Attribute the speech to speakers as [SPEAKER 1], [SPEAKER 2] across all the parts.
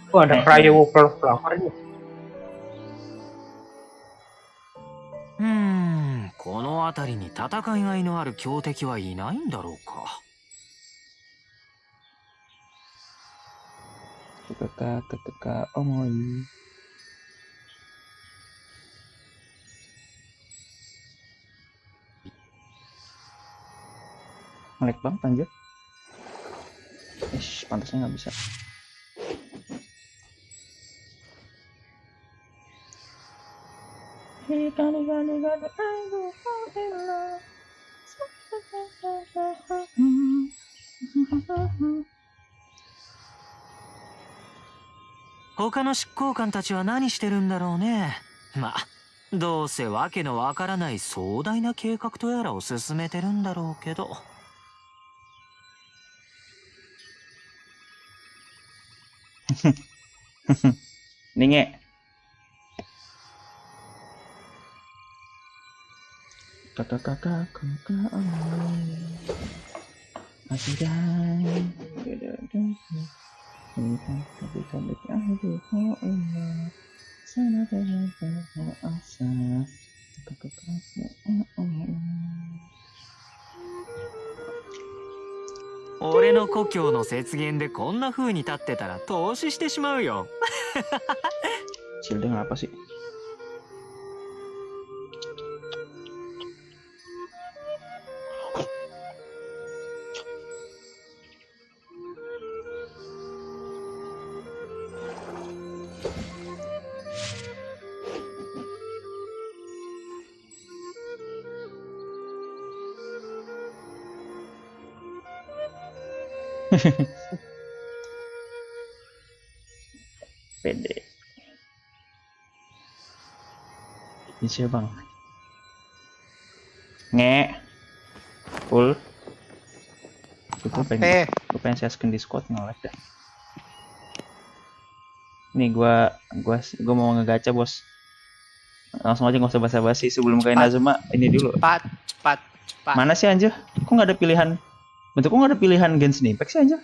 [SPEAKER 1] Oh, ada cryo Bakar nih.
[SPEAKER 2] この辺りに戦いがいのある強敵はいないんだろうか。
[SPEAKER 3] Kakak omoi. Ngelag banget anjir. Pantasnya nggak bisa.
[SPEAKER 2] 他の執行官たちは何してるんだろうね。まあ、どうせわけのわからない壮大な計画とやらを進めてるんだろうけど。
[SPEAKER 3] Ninge. Kakak omoi. Asidan.
[SPEAKER 2] 俺の故郷の雪原でこんな風に立ってたら投資してしまうよ。
[SPEAKER 3] Shielding apa sih? Pede. Bisa bang. Full. Gue pengen saya skin Discord ngelag dah. Nih gua mau ngegacha bos. Langsung aja nggak usah basa-basi sebelum ke INAZUMA ini dulu.
[SPEAKER 4] Cepat.
[SPEAKER 3] Mana sih anjir? Kok nggak ada pilihan? Bentukku nggak ada pilihan Genshin Impact sih anjir.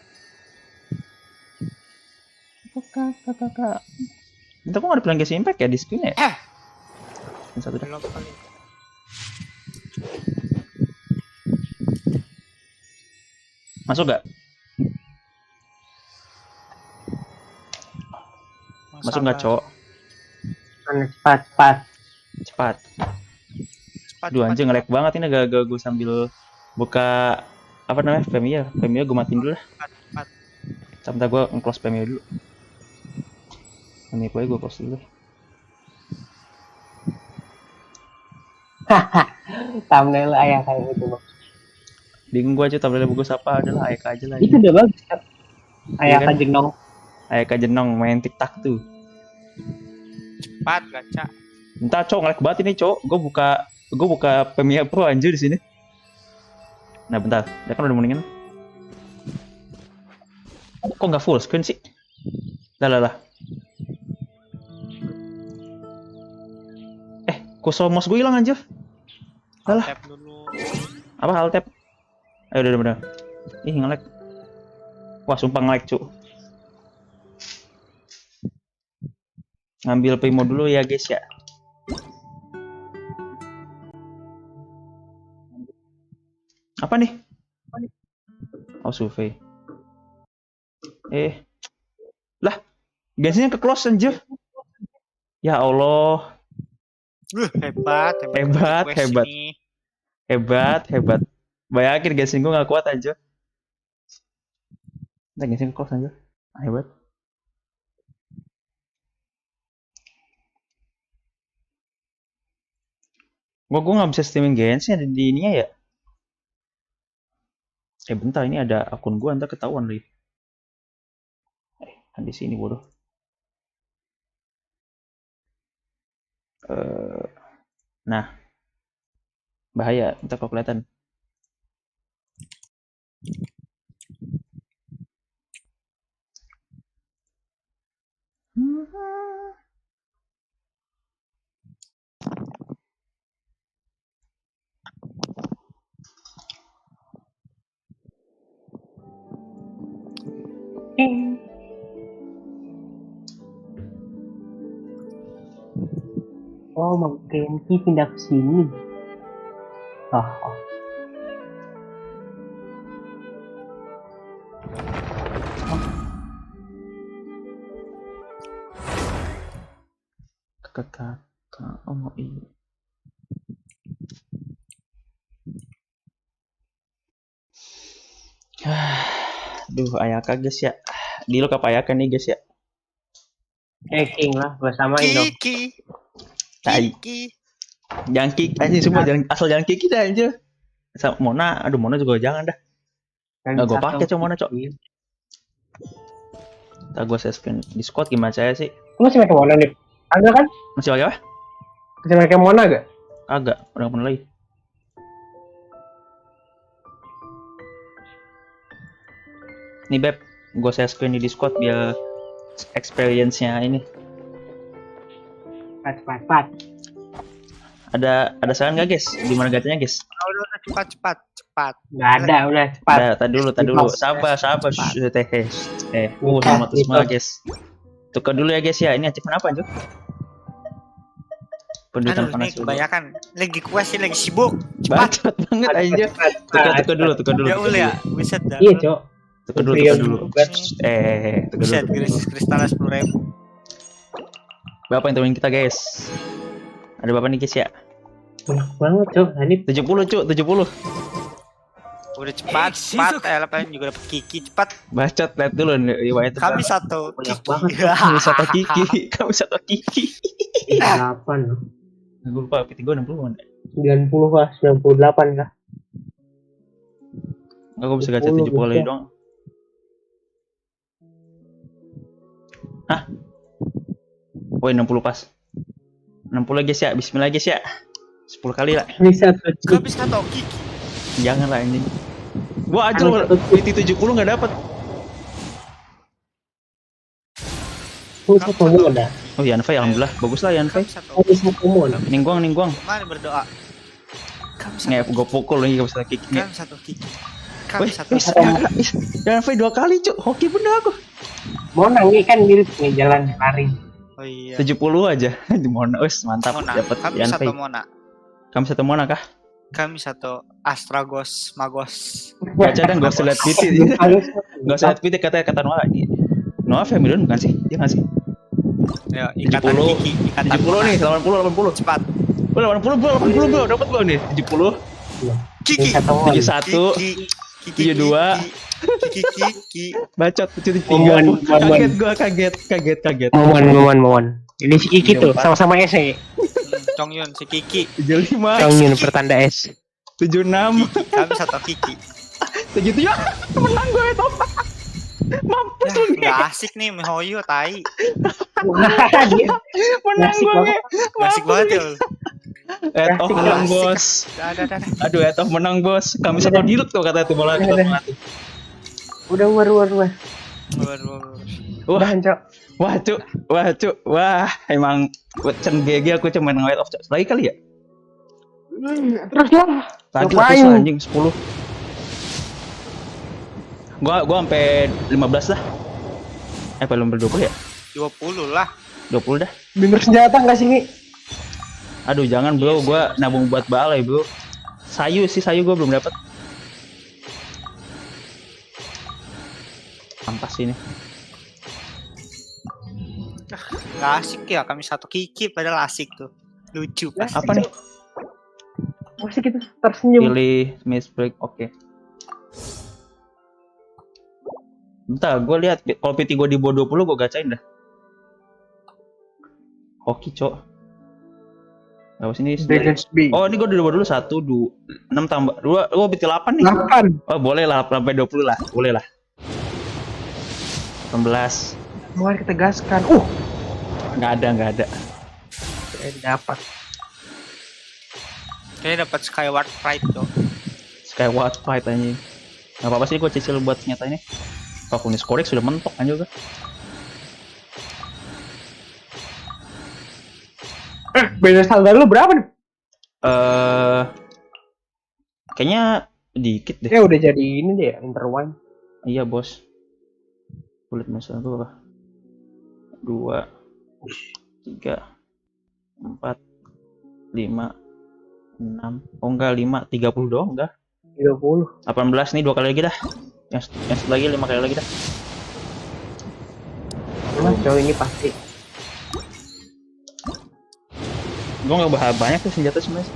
[SPEAKER 3] Kakak. Bentukku nggak ada pilihan Genshin Impact ya di screen ya? Satu dah. Masuk gak? Masuk nggak cowok? Cepat. Duh anjir nge-lag banget ini, agak gue sambil buka apa namanya Premiere gue matiin dulu lah. Sebentar gue nge-close Premiere dulu. Ini gue close dulu.
[SPEAKER 1] Thumbnail ayah kayak gitu, Bang.
[SPEAKER 3] Bingung gue aja thumbnail bagus apa, adalah ayah aja lah.
[SPEAKER 1] Itu udah bagus kan? Ayah kan jenong.
[SPEAKER 3] Ayah jenong main TikTok tuh.
[SPEAKER 4] Cepat gacha.
[SPEAKER 3] Entah cok nge-lag banget ini cok. Gue buka Premiere Pro anjir di sini. Nah bentar, dia kan udah mendingan. Kok nggak full screen sih? Lah. Kursor mouse gue hilang anjir. Lah. Apa alt tab? Ayo udah bener. Ih nge-lag. Wah sumpah nge-lag cu. Ngambil primo dulu ya guys ya. Apa nih? Oh survei. Lah, Genshin ke close anjir. Ya Allah. Hebat. Bayangin Genshin gue gak kuat aja. Nah, Genshin ke close aja. Hebat. Gue gak bisa streaming Genshin ada di ini ya. Bentar ini ada akun gue ntar ketahuan lagi. Kan di sini bodoh. Nah. Bahaya, ntar kok kelihatan.
[SPEAKER 1] Oh, Mang Genki pindah ke sini. Oh.
[SPEAKER 3] Kakak. Oh iya. Duh, Ayaka guys ya. Di lo apa Ayaka nih guys ya?
[SPEAKER 1] King lah, gua samain dong.
[SPEAKER 4] Kiki.
[SPEAKER 3] Tai.
[SPEAKER 4] Kiki.
[SPEAKER 3] Jangan kick aja semua, jangan kick kita aja. Sama Mona, aduh Mona juga jangan dah. Nggak gue pakai cok Mona cok. Ntar gue seskin di squad gimana saya sih?
[SPEAKER 1] Lu masih pakai Mona nih? Agak kan?
[SPEAKER 3] Masih pakai apa?
[SPEAKER 1] Masih pakai Mona gak?
[SPEAKER 3] Agak, udah pernah lagi. Nih Beb, gue seskin di Discord biar experience-nya ini.
[SPEAKER 1] Cepat.
[SPEAKER 3] Ada saran nggak guys? Gimana gacanya guys?
[SPEAKER 4] Udah cepat.
[SPEAKER 1] Nggak ada, udah cepat.
[SPEAKER 3] Ada, tadi dulu. Sabar. Sama semua guys. Tukar dulu ya guys ya. Ini achievement apa Cuk? Pendidikan
[SPEAKER 4] Aduh,
[SPEAKER 3] panas
[SPEAKER 4] ini kebanyakan. Lagi quest sih, lagi sibuk.
[SPEAKER 3] Bacot banget aja. Tukar dulu.
[SPEAKER 4] Ya udah ya, bisa dah.
[SPEAKER 1] Iya, Cok.
[SPEAKER 3] Tukar dulu. Tukar
[SPEAKER 4] Bisa
[SPEAKER 3] dulu.
[SPEAKER 4] kristalnya 10.000.
[SPEAKER 3] Berapa yang temenin kita guys? Ada berapa nih guys ya?
[SPEAKER 1] Banyak banget, Cok. Nah, ini
[SPEAKER 3] 70 Cuk, 70.
[SPEAKER 4] Udah cepat. LPN juga dapat Kiki cepat.
[SPEAKER 3] Bacot, lihat dulu nih.
[SPEAKER 4] Kami satu
[SPEAKER 1] banyak
[SPEAKER 4] Kiki.
[SPEAKER 1] banget.
[SPEAKER 3] Kami satu Kiki.
[SPEAKER 1] 8.
[SPEAKER 3] Gue lupa, PT gue 60 kan?
[SPEAKER 1] 90 lah, 98 lah.
[SPEAKER 3] Enggak, gue bisa gacha 70 lagi dong. Hah? Woi, 60 pas. 60 guys ya, bismillah guys ya. 10 kali lah.
[SPEAKER 1] Bisa tuh.
[SPEAKER 4] Kami satu Kiki.
[SPEAKER 3] Jangan lah ini. Gua aja PT 70 enggak dapat.
[SPEAKER 1] Bisa kamu ada.
[SPEAKER 3] Oh, Yanfei alhamdulillah. Bagus lah Yanfei.
[SPEAKER 1] Bisa kamu ada.
[SPEAKER 3] Ningguang.
[SPEAKER 4] Mari berdoa. Kami satu.
[SPEAKER 3] Nggak, gua pukul lagi enggak bisa kick.
[SPEAKER 4] Kami satu Kiki. Kami
[SPEAKER 3] Wih,
[SPEAKER 4] satu.
[SPEAKER 3] Yanfei 2 kali, Cuk. Hoki bener aku.
[SPEAKER 1] Mau nangis kan mirip nih jalan lari.
[SPEAKER 4] Oh iya.
[SPEAKER 3] 70 aja. Di Mona, wes mantap
[SPEAKER 4] Mona.
[SPEAKER 3] dapat
[SPEAKER 4] Kami
[SPEAKER 3] Yanfei.
[SPEAKER 4] satu Mona.
[SPEAKER 3] Kami satu Mona kah?
[SPEAKER 4] Kami satu Astragos Magos.
[SPEAKER 3] Baca dan gak usah lihat PT. Gak usah lihat PT kata Noah ini. Noah Family bukan sih? Dia nggak sih?
[SPEAKER 4] Ya, ikatan
[SPEAKER 3] 70.
[SPEAKER 4] Kiki, ikatan
[SPEAKER 3] 70 nih, 80.
[SPEAKER 4] cepat.
[SPEAKER 3] 80 bro, dapat gua nih. 70.
[SPEAKER 4] Kiki.
[SPEAKER 3] 71.
[SPEAKER 4] Kiki.
[SPEAKER 3] 72.
[SPEAKER 4] Kiki.
[SPEAKER 3] Bacot 73.
[SPEAKER 1] Momen.
[SPEAKER 3] Kaget.
[SPEAKER 1] Momen. Ini si Kiki tuh, sama-sama S ya.
[SPEAKER 4] Chongyun si Kiki.
[SPEAKER 3] 75.
[SPEAKER 1] Chongyun pertanda S.
[SPEAKER 3] 76.
[SPEAKER 4] Kami satu Kiki.
[SPEAKER 3] 77. Menang gue itu. Mampus lu nih.
[SPEAKER 4] Nggak asik nih Mihoyo tai.
[SPEAKER 3] Menang gue.
[SPEAKER 4] Asik banget ya.
[SPEAKER 3] Etoh menang bos.
[SPEAKER 4] Dah.
[SPEAKER 3] Aduh Etoh menang bos. Kami satu dilut tuh kata itu bola kita.
[SPEAKER 1] Udah war.
[SPEAKER 3] Wah cuk. Wah emang Cen GG aku cuma nge-white off lagi kali ya.
[SPEAKER 1] Terus lah.
[SPEAKER 3] Lagi lah anjing 10. Gua sampai 15 lah. Belum 20 ya?
[SPEAKER 4] 20 lah.
[SPEAKER 3] 20 dah.
[SPEAKER 1] Bimbing senjata enggak sih, Ngi?
[SPEAKER 3] Aduh jangan bro, gua nabung buat balai bro. Sayu gua belum dapat. Ampas ini.
[SPEAKER 4] Nggak asik ya, kami satu Kiki padahal asik tuh. Lucu pas.
[SPEAKER 3] Apa nih?
[SPEAKER 1] Masih kita tersenyum.
[SPEAKER 3] Pilih miss break, oke. Bentar, gue lihat kalau PT gue di bawah 20 gue gacain dah. Hoki cok. Apa sini? Oh ini gue di bawah dulu 1, 2, 6 tambah 2. Oh PT 8 nih.
[SPEAKER 1] 8.
[SPEAKER 3] Oh boleh lah sampai 20 lah, boleh lah. 18.
[SPEAKER 1] Mari kita gaskan.
[SPEAKER 3] Nggak ada.
[SPEAKER 1] Dapat.
[SPEAKER 4] Kayaknya dapat Skyward Pride tuh.
[SPEAKER 3] Skyward Fight anjing. Nggak apa-apa sih gue cicil buat senjata ini. Kalau kunis korek sudah mentok kan juga.
[SPEAKER 1] Beda saldo lu berapa nih?
[SPEAKER 3] Kayaknya dikit deh.
[SPEAKER 1] Udah jadi ini deh, interwine.
[SPEAKER 3] Iya bos. Kulit masalah gue apa? 2, 3, 4, 5, 6. Oh enggak, 5, 30 doang enggak.
[SPEAKER 1] 30.
[SPEAKER 3] 18 nih 2 kali lagi dah. Yang satu lagi 5 kali lagi dah.
[SPEAKER 1] Mas cowok ini pasti.
[SPEAKER 3] Gue nggak bahas banyak tuh senjata sebenarnya.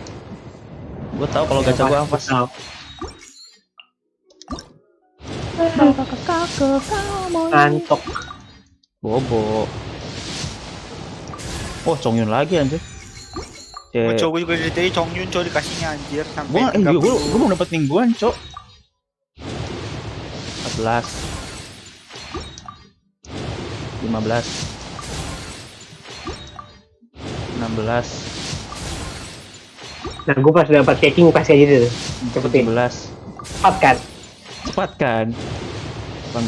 [SPEAKER 3] Gue tahu kalau gacha gue apa.
[SPEAKER 1] Ngantuk.
[SPEAKER 3] Bobo. Oh, Chongyun lagi anjir.
[SPEAKER 4] Oh, cowok gue juga dari Chongyun cowok dikasihnya anjir sampai
[SPEAKER 3] Gue belum dapet mingguan, cok. 14, 15, 16,
[SPEAKER 1] Nah, gue pas dapat caking kasih aja dulu. Cepetin.
[SPEAKER 3] 17.
[SPEAKER 1] Cepat kan?
[SPEAKER 3] Cepat kan? 18,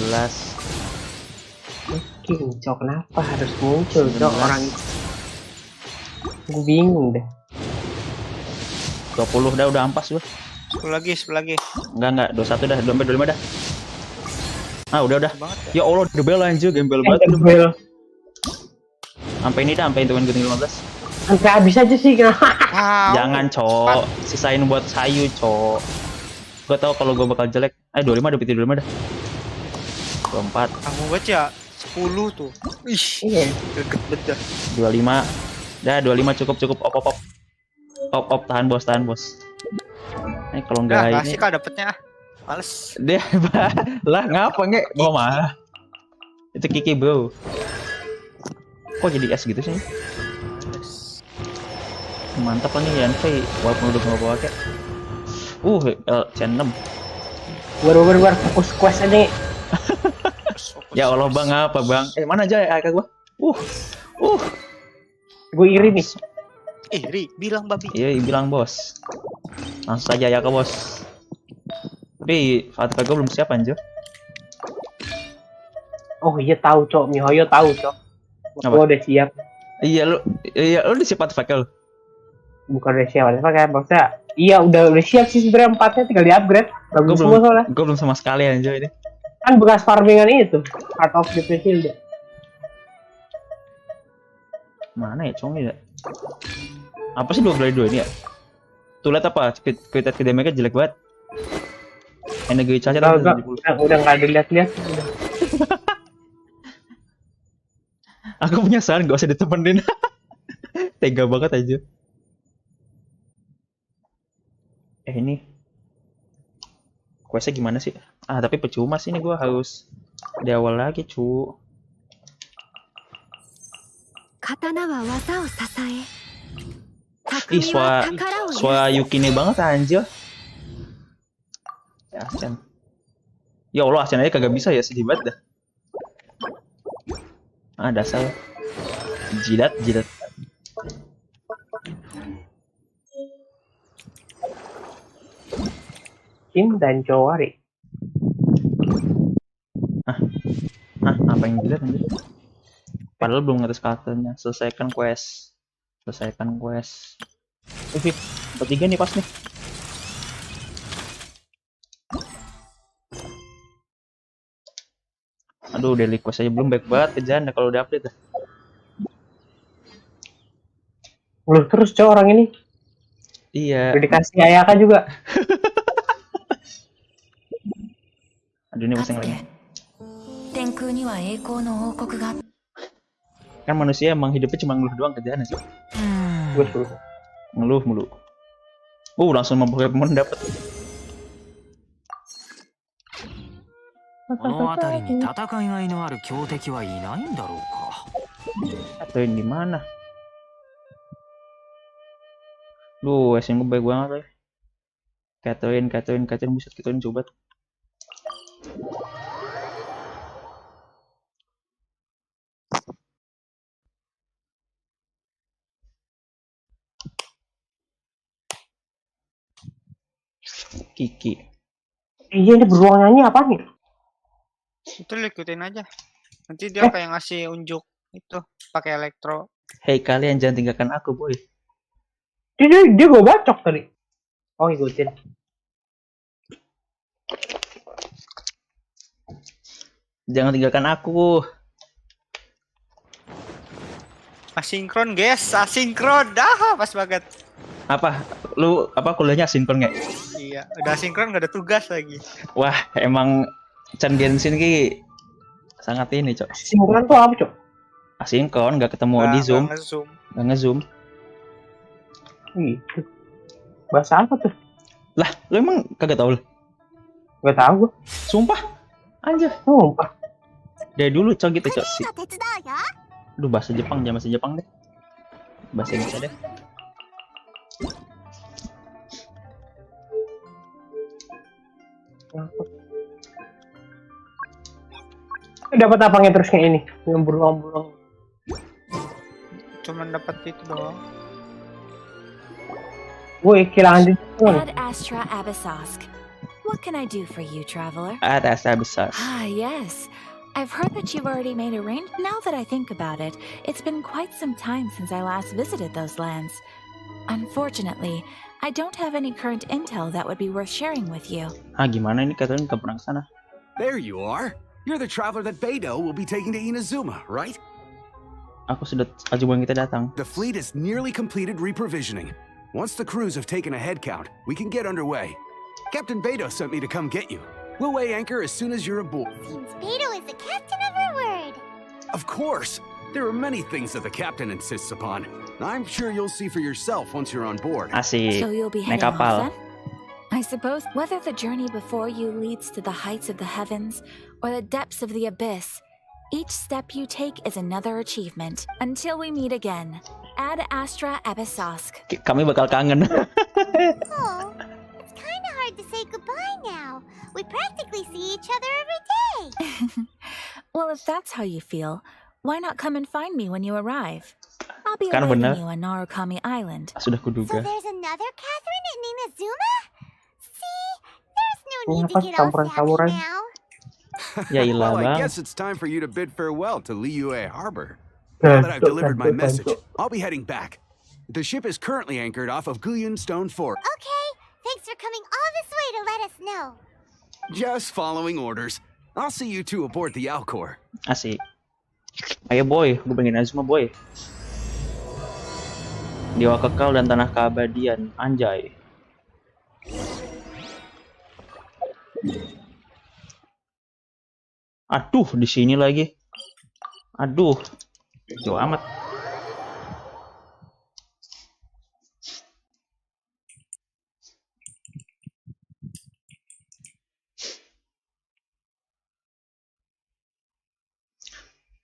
[SPEAKER 1] Caking, cok kenapa harus muncul cok
[SPEAKER 3] 19.
[SPEAKER 1] orang? Gue bingung deh.
[SPEAKER 3] 20 udah ampas gue.
[SPEAKER 4] 10 lagi.
[SPEAKER 3] Enggak, 21 dah, 25 dah. Ah, udah.
[SPEAKER 4] Banget
[SPEAKER 3] Ya Allah, debel anjir, gembel banget.
[SPEAKER 1] Gembel.
[SPEAKER 3] Sampai ini dah, sampai hitungan gue tinggal 15.
[SPEAKER 1] Sampai habis aja sih kenapa?
[SPEAKER 4] Wow.
[SPEAKER 3] Jangan, cok. Sisain buat sayu, cok. Gue tau kalau gue bakal jelek. 25 dapet 25 dah. 24,
[SPEAKER 4] Kamu baca 10 tuh. Ih,
[SPEAKER 1] Iya.
[SPEAKER 4] deket bedah.
[SPEAKER 3] 25. Dah, 25 cukup. Op, tahan bos. Kalau enggak
[SPEAKER 4] Nah,
[SPEAKER 3] ini
[SPEAKER 4] kasih kak dapetnya. Males.
[SPEAKER 3] dia lah ngapa nge? Gua mah. Itu Kiki, bro. Kok jadi es gitu sih? Mantap lah nih Chanifray, walaupun udah nggak pakai. Chen 6.
[SPEAKER 1] Baru fokus quest aja.
[SPEAKER 3] Ya Allah bang, apa bang? Mana aja ya kakak gua?
[SPEAKER 1] Gue iri nih.
[SPEAKER 4] Ri, bilang babi.
[SPEAKER 3] Iya, bilang bos. Langsung saja ya ke bos. Tapi Fatih gua belum siap anjir.
[SPEAKER 1] Oh iya tahu cok, Mihoyo tahu cok.
[SPEAKER 3] Apa?
[SPEAKER 1] Gue udah siap.
[SPEAKER 3] Iya lu udah siap Fatih lu.
[SPEAKER 1] Bukan udah siap, apa kayak maksudnya? Iya udah siap sih sebenarnya 4-nya tinggal di upgrade. Bagus semua soalnya.
[SPEAKER 3] Gua belum sama sekali anjir ini.
[SPEAKER 1] Kan bekas farmingan itu, Heart of the Shield.
[SPEAKER 3] Mana ya Cong ya? Apa sih 2 kali 2 ini ya? Tuh lihat apa? Quick damage-nya jelek banget. Energi charge
[SPEAKER 1] Udah nggak dilihat-lihat.
[SPEAKER 3] Aku punya saran, gak usah ditemenin. Tega banget aja. Ini questnya gimana sih? Tapi percuma sih ini gua harus di awal lagi, cu. Ih, suara Yukine banget anjir. Ya, Asen. Ya Allah, Asen aja kagak bisa ya, sedih banget dah. Dasar. Jidat.
[SPEAKER 1] Kim dan Jowari.
[SPEAKER 3] Apa yang jidat anjir? Padahal belum ngetes karakternya. Selesaikan quest. Bertiga nih pas nih. Aduh, daily quest aja belum baik banget kerjaan kalau udah update dah.
[SPEAKER 1] Ngeluh terus cowok orang ini.
[SPEAKER 3] Iya.
[SPEAKER 1] Udah dikasih Ayaka juga.
[SPEAKER 3] Aduh, ini pusing lagi. Kan manusia emang hidupnya cuma ngeluh doang kerjaannya sih.
[SPEAKER 1] Betul.
[SPEAKER 3] Ngeluh mulu. Langsung memperoleh pemain dapet.
[SPEAKER 2] この辺りに戦いがいのある強敵はいないんだろうか。
[SPEAKER 3] Catherine di mana? Duh, SN gue baik banget ya. Catherine buset, Catherine coba. Kiki.
[SPEAKER 1] Iya ini beruang nyanyi apa nih?
[SPEAKER 4] Itu lu ikutin aja. Nanti dia kayak ngasih unjuk itu pakai elektro.
[SPEAKER 3] Hei kalian jangan tinggalkan aku, boy.
[SPEAKER 1] Dia gue bacok tadi. Oh ikutin.
[SPEAKER 3] Jangan tinggalkan aku.
[SPEAKER 4] Asinkron guys, asinkron. Dah pas banget.
[SPEAKER 3] Apa? Lu kuliahnya sinkron nggak?
[SPEAKER 4] Iya, udah sinkron nggak ada tugas lagi.
[SPEAKER 3] Wah, emang Chan Genshin ki sangat ini, Cok.
[SPEAKER 1] Sinkron tuh apa, Cok?
[SPEAKER 3] Asinkron, nggak ketemu di Zoom. Nggak nge-zoom.
[SPEAKER 1] Gitu. Bahasa apa tuh?
[SPEAKER 3] Lah, lu emang kagak tahu?
[SPEAKER 1] Gak tahu gua.
[SPEAKER 3] Sumpah. Anjir.
[SPEAKER 1] Sumpah.
[SPEAKER 3] Dari dulu, Cok, gitu, Cok. Aduh, bahasa Jepang, jangan bahasa Jepang deh. Bahasa Indonesia deh.
[SPEAKER 1] Dapat apanya terus kayak ini? Yang berulang-ulang.
[SPEAKER 4] Cuman dapat itu doang.
[SPEAKER 1] Gue kehilangan di
[SPEAKER 5] Ad Astra Abyssosk. What can I do for you, traveler?
[SPEAKER 3] Ad Astra Abyssosk.
[SPEAKER 5] Ah, yes. I've heard that you've already made arrangements. Now that I think about it, it's been quite some time since I last visited those lands. Unfortunately, I don't have any current intel that would be worth sharing with you.
[SPEAKER 3] Ah, gimana ini katanya nggak pernah kesana?
[SPEAKER 6] There you are. You're the traveler that Beidou will be taking to INAZUMA, right?
[SPEAKER 3] Aku sudah ajuan kita datang.
[SPEAKER 6] The fleet is nearly completed reprovisioning. Once the crews have taken a head count, we can get underway. Captain Beidou sent me to come get you. We'll weigh anchor as soon as you're aboard.
[SPEAKER 7] Seems Beidou is the captain of her word.
[SPEAKER 6] Of course. There are many things that the captain insists upon. I'm sure you'll see for yourself once you're on board.
[SPEAKER 3] Asik.
[SPEAKER 5] So you'll be
[SPEAKER 3] Naik
[SPEAKER 5] heading off
[SPEAKER 3] kapal.
[SPEAKER 5] then? I suppose whether the journey before you leads to the heights of the heavens or the depths of the abyss, each step you take is another achievement. Until we meet again. Ad Astra Abyssosk.
[SPEAKER 3] Kami bakal kangen.
[SPEAKER 7] Oh, it's kind of hard to say goodbye now. We practically see each other every day.
[SPEAKER 5] Well, if that's how you feel, why not come and find me when you arrive? I'll be
[SPEAKER 3] Kan
[SPEAKER 5] awaiting
[SPEAKER 3] bener.
[SPEAKER 5] you on Narukami Island.
[SPEAKER 3] Sudah
[SPEAKER 7] So
[SPEAKER 3] kuduga.
[SPEAKER 7] there's another Catherine in INAZUMA? See, there's no need to
[SPEAKER 1] Kenapa
[SPEAKER 7] get all sappy
[SPEAKER 1] campuran-campuran?
[SPEAKER 7] now.
[SPEAKER 3] Ya ilah,
[SPEAKER 6] Well, I
[SPEAKER 3] Bang.
[SPEAKER 6] guess it's time for you to bid farewell to Liyue Harbor. Now that I've delivered my message, I'll be heading back. The ship is currently anchored off of Guyun Stone Fort.
[SPEAKER 7] Okay, thanks for coming all this way to let us know.
[SPEAKER 6] Just following orders. I'll see you two aboard the Alcor.
[SPEAKER 3] Asik. Ayo boy, gue pengen Azuma boy. Dewa kekal dan tanah keabadian, anjay. Aduh, di sini lagi. Aduh, jauh amat.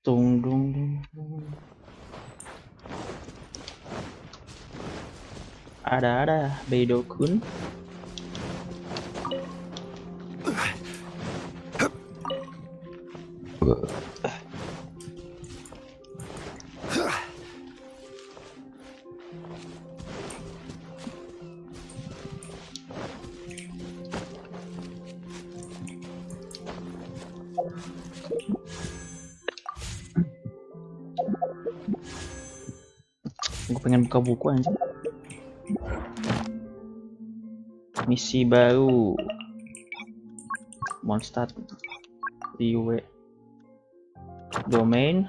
[SPEAKER 3] Tung dung dung dung. Ada Beidou-kun. Gue pengen buka buku aja. Misi baru. Mondstadt. Liyue. Domain.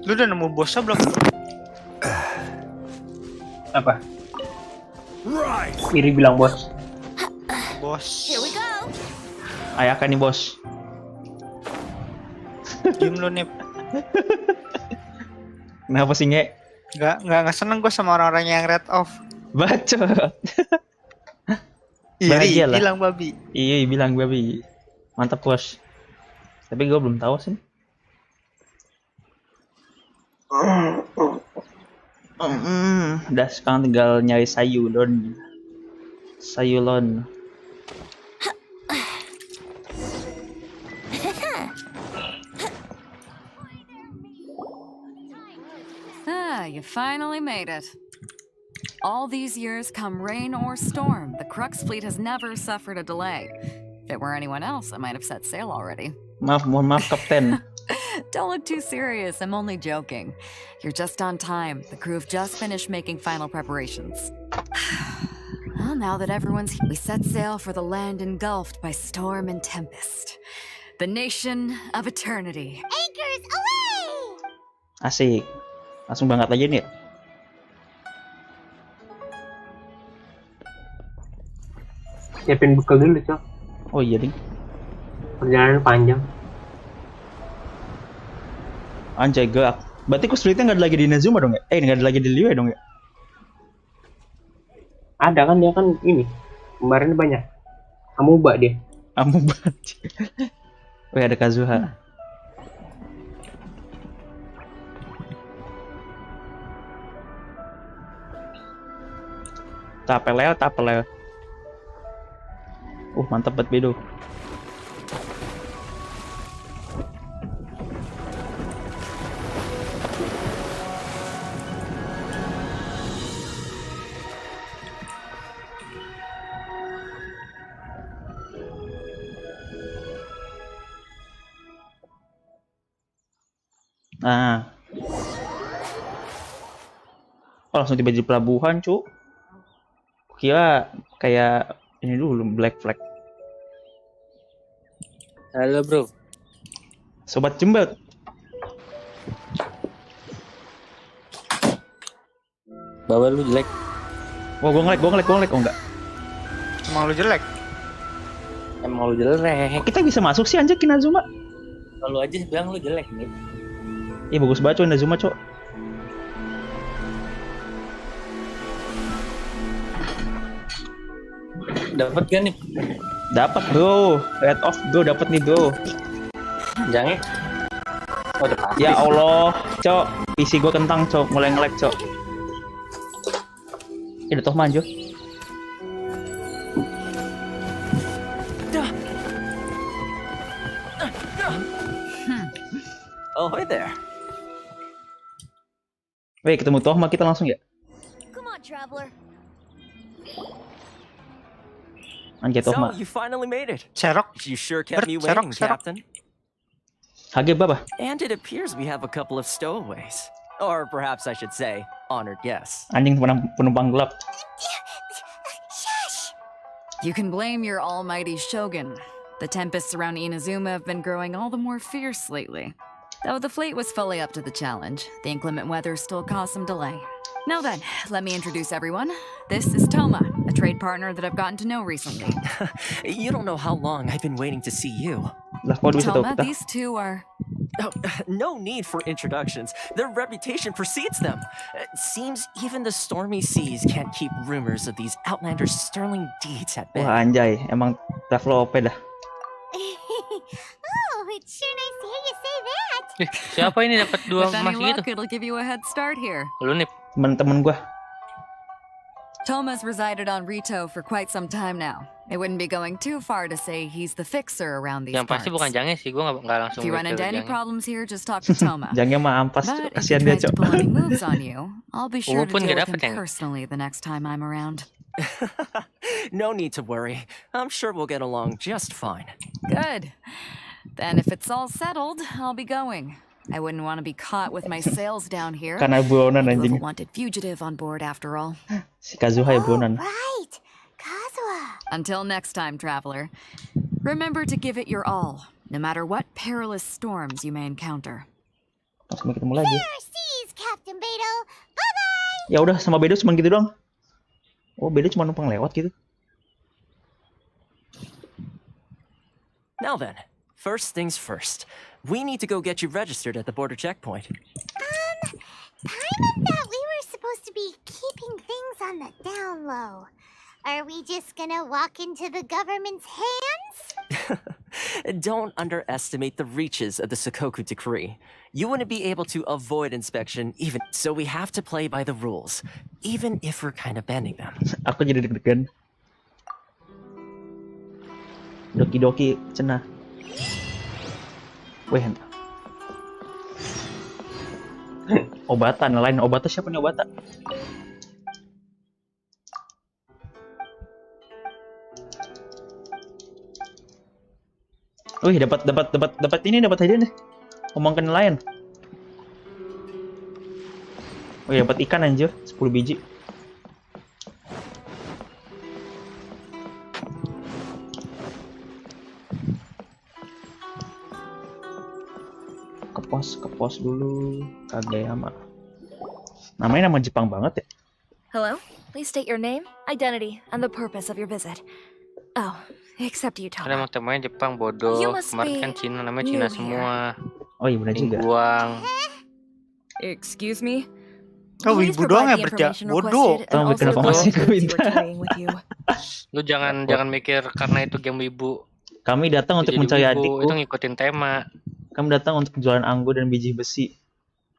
[SPEAKER 4] Lu udah nemu bosnya belum?
[SPEAKER 1] Apa?
[SPEAKER 6] Right.
[SPEAKER 1] Iri bilang bos.
[SPEAKER 4] Bos.
[SPEAKER 5] Here we go.
[SPEAKER 3] Ayakan nih bos.
[SPEAKER 4] Diem lu nih.
[SPEAKER 3] Kenapa sih nge?
[SPEAKER 4] Nggak seneng gue sama orang-orang yang red off.
[SPEAKER 3] Bacot.
[SPEAKER 4] Iri,
[SPEAKER 3] Bahagia lah.
[SPEAKER 4] bilang babi.
[SPEAKER 3] Iya bilang babi. Mantap bos. Tapi gue belum tahu sih. Udah sekarang tinggal nyari sayulon. Sayulon.
[SPEAKER 8] Ah, you finally made it. All these years, come rain or storm, the Crux fleet has never suffered a delay. If it were anyone else, I might have set sail already.
[SPEAKER 3] Mohon maaf kapten.
[SPEAKER 8] Don't look too serious. I'm only joking. You're just on time. The crew have just finished making final preparations. Well, now that everyone's here, we set sail for the land engulfed by storm and tempest. The nation of eternity.
[SPEAKER 7] Anchors away!
[SPEAKER 3] Asik. Langsung banget aja nih.
[SPEAKER 1] Siapin bekal dulu, Cok.
[SPEAKER 3] Oh iya, Ding.
[SPEAKER 1] Perjalanan panjang.
[SPEAKER 3] Anjay, gak. Berarti kesulitnya nggak ada lagi di INAZUMA dong ya? Nggak ada lagi di Liyue dong ya?
[SPEAKER 1] Ada kan dia kan ini. Kemarin banyak. Amuba dia.
[SPEAKER 3] Amuba. Wih, ada Kazuha. Tapeleo. Mantap banget Bedo. Nah. Oh, langsung tiba di pelabuhan, cu. Kira kayak ini dulu Black Flag.
[SPEAKER 9] Halo bro.
[SPEAKER 3] Sobat jembet.
[SPEAKER 9] Bawa lu jelek.
[SPEAKER 3] Wah, gua ngelag. Oh enggak.
[SPEAKER 4] Emang lu jelek?
[SPEAKER 9] Emang lu jelek.
[SPEAKER 3] Kok kita bisa masuk sih anjir ke INAZUMA?
[SPEAKER 9] Kalau aja bilang lu jelek nih.
[SPEAKER 3] Iya bagus banget coy INAZUMA, cok.
[SPEAKER 9] Dapat kan nih?
[SPEAKER 3] Dapat bro, red off bro, dapat nih bro.
[SPEAKER 9] Jangan. Oh, udah pasti.
[SPEAKER 3] Ya Allah, cok, PC gua kentang cok, mulai nge-lag cok. Udah toh maju.
[SPEAKER 2] Oh, hey there.
[SPEAKER 3] Weh, ketemu Tohma kita langsung ya?
[SPEAKER 7] Come on, traveler.
[SPEAKER 3] Anjay Tohma.
[SPEAKER 2] So, you finally made it.
[SPEAKER 4] Serok.
[SPEAKER 2] You sure kept me
[SPEAKER 4] Serok,
[SPEAKER 2] waiting,
[SPEAKER 4] serok.
[SPEAKER 2] Captain.
[SPEAKER 3] Hage baba.
[SPEAKER 2] And it appears we have a couple of stowaways. Or perhaps I should say, honored guests.
[SPEAKER 3] Anjing penumpang gelap.
[SPEAKER 7] Shush!
[SPEAKER 8] You can blame your almighty shogun. The tempests around Inazuma have been growing all the more fierce lately. Though the fleet was fully up to the challenge, the inclement weather still caused some delay. Now then, let me introduce everyone. This is Toma, a trade partner that I've gotten to know recently.
[SPEAKER 2] You don't know how long I've been waiting to see you.
[SPEAKER 3] Lah, kok bisa tahu
[SPEAKER 8] Toma,
[SPEAKER 3] kita?
[SPEAKER 8] these two are...
[SPEAKER 2] Oh, no need for introductions. Their reputation precedes them. It seems even the stormy seas can't keep rumors of these outlanders' sterling deeds at bay.
[SPEAKER 3] Wah anjay, emang travel OP dah.
[SPEAKER 7] Oh, it's sure nice to hear you say that.
[SPEAKER 9] Siapa ini dapat 2
[SPEAKER 8] With
[SPEAKER 9] emas
[SPEAKER 8] any
[SPEAKER 9] gitu?
[SPEAKER 8] luck, it'll give you a head start here.
[SPEAKER 9] Lu nih.
[SPEAKER 3] Temen-temen gua.
[SPEAKER 8] Toma's resided on Rito for quite some time now. It wouldn't be going too far to say he's the fixer around these
[SPEAKER 9] Yang
[SPEAKER 8] parts.
[SPEAKER 9] pasti bukan Jange sih, gua nggak langsung
[SPEAKER 8] If you run
[SPEAKER 9] mikir
[SPEAKER 8] into any
[SPEAKER 9] Jange.
[SPEAKER 8] problems here, just talk to Toma.
[SPEAKER 3] Jangan mah ampas,
[SPEAKER 8] But if he
[SPEAKER 3] kasihan dia
[SPEAKER 8] tries to
[SPEAKER 3] cok.
[SPEAKER 8] pull any moves on you, I'll be sure to
[SPEAKER 9] Pun
[SPEAKER 8] deal
[SPEAKER 9] nggak
[SPEAKER 8] with
[SPEAKER 9] dapet,
[SPEAKER 8] him
[SPEAKER 9] Yang.
[SPEAKER 8] personally the next time I'm around.
[SPEAKER 2] No need to worry. I'm sure we'll get along just fine.
[SPEAKER 8] Good. Then if it's all settled, I'll be going. I wouldn't want to be caught with my sails down here.
[SPEAKER 3] Karena buronan
[SPEAKER 8] I do have
[SPEAKER 3] anjing.
[SPEAKER 8] a wanted fugitive on board after all.
[SPEAKER 3] Si Kazuha ya buronan.
[SPEAKER 7] Right. Kazuha.
[SPEAKER 8] Until next time, traveler, remember to give it your all, no matter what perilous storms you may encounter.
[SPEAKER 3] Langsung ketemu lagi.
[SPEAKER 7] Fair seas, Captain Beto. Bye-bye.
[SPEAKER 3] Ya udah sama Bedo cuma gitu doang. Oh Bedo cuma numpang lewat gitu.
[SPEAKER 2] Now then, first things first. We need to go get you registered at the border checkpoint.
[SPEAKER 7] Paimon thought we were supposed to be keeping things on the down low. Are we just gonna walk into the government's hands?
[SPEAKER 2] Don't underestimate the reaches of the Sakoku Decree. You wouldn't be able to avoid inspection even so we have to play by the rules, even if we're kind of bending them.
[SPEAKER 3] Aku jadi deg-degan. Doki-doki cenah. Weh. Obatan lain obatnya siapa nih obatan? Wih dapat ini dapat hadiah nih. Ngomong ke nelayan. Oh ya, dapat ikan anjir, 10 biji. Ke pos dulu. Kageyama. Namanya nama Jepang banget ya.
[SPEAKER 5] Hello? Please state your name, identity, and the purpose of your visit. Oh, except you,
[SPEAKER 9] Karena emang
[SPEAKER 5] Tama.
[SPEAKER 9] temanya Jepang bodoh.
[SPEAKER 5] You must
[SPEAKER 9] Kemarin
[SPEAKER 5] be
[SPEAKER 9] kan Cina, namanya Cina
[SPEAKER 5] new
[SPEAKER 9] semua.
[SPEAKER 3] Oh iya benar juga.
[SPEAKER 9] Buang.
[SPEAKER 5] Excuse me?
[SPEAKER 4] Oh,
[SPEAKER 5] Please
[SPEAKER 4] ibu doang ya
[SPEAKER 5] provide the
[SPEAKER 4] kerja
[SPEAKER 5] information
[SPEAKER 4] bodoh.
[SPEAKER 5] requested and
[SPEAKER 3] Tolong
[SPEAKER 5] also
[SPEAKER 3] bikin
[SPEAKER 5] the
[SPEAKER 3] apa masih
[SPEAKER 5] documents
[SPEAKER 3] gue
[SPEAKER 5] you
[SPEAKER 3] minta.
[SPEAKER 5] are carrying with you.
[SPEAKER 9] Lu jangan mikir karena itu game wibu.
[SPEAKER 3] Kami datang untuk
[SPEAKER 9] Jadi
[SPEAKER 3] mencari
[SPEAKER 9] wibu,
[SPEAKER 3] adikku.
[SPEAKER 9] itu ngikutin tema.
[SPEAKER 3] Kami datang untuk jualan anggur dan biji besi.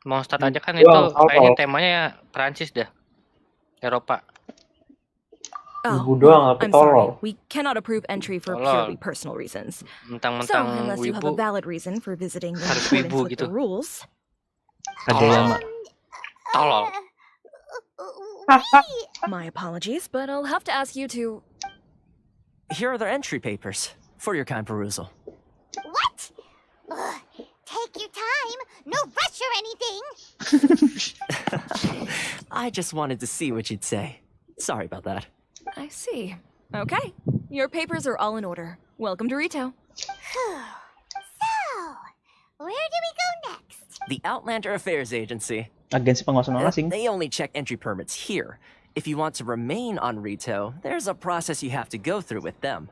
[SPEAKER 9] Mau start aja kan
[SPEAKER 1] Wow,
[SPEAKER 9] itu
[SPEAKER 1] apa?
[SPEAKER 9] kayaknya temanya Prancis dah. Eropa.
[SPEAKER 5] Oh,
[SPEAKER 1] Ibu doang apa
[SPEAKER 5] I'm sorry.
[SPEAKER 1] tolol?
[SPEAKER 5] We cannot approve entry for
[SPEAKER 9] Tolol.
[SPEAKER 5] purely personal reasons. So,
[SPEAKER 9] Mentang-mentang
[SPEAKER 5] unless you have a
[SPEAKER 9] wibu.
[SPEAKER 5] valid reason for visiting in
[SPEAKER 9] Harus
[SPEAKER 5] accordance
[SPEAKER 9] wibu
[SPEAKER 5] with
[SPEAKER 9] gitu.
[SPEAKER 5] the rules,
[SPEAKER 3] Kageyama.
[SPEAKER 9] Tolol.
[SPEAKER 5] my apologies, but I'll have to ask you to...
[SPEAKER 2] Here are their entry papers for your kind perusal.
[SPEAKER 7] What? Ugh, take your time. No rush or anything.
[SPEAKER 2] I just wanted to see what you'd say. Sorry about that.
[SPEAKER 5] I see. Okay, your papers are all in order. Welcome to Rito.
[SPEAKER 7] So, where do we go next?
[SPEAKER 2] The Outlander Affairs Agency.
[SPEAKER 3] Agensi pengawasan orang asing.
[SPEAKER 2] They only check entry permits here. If you want to remain on Rito, there's a process you have to go through with them.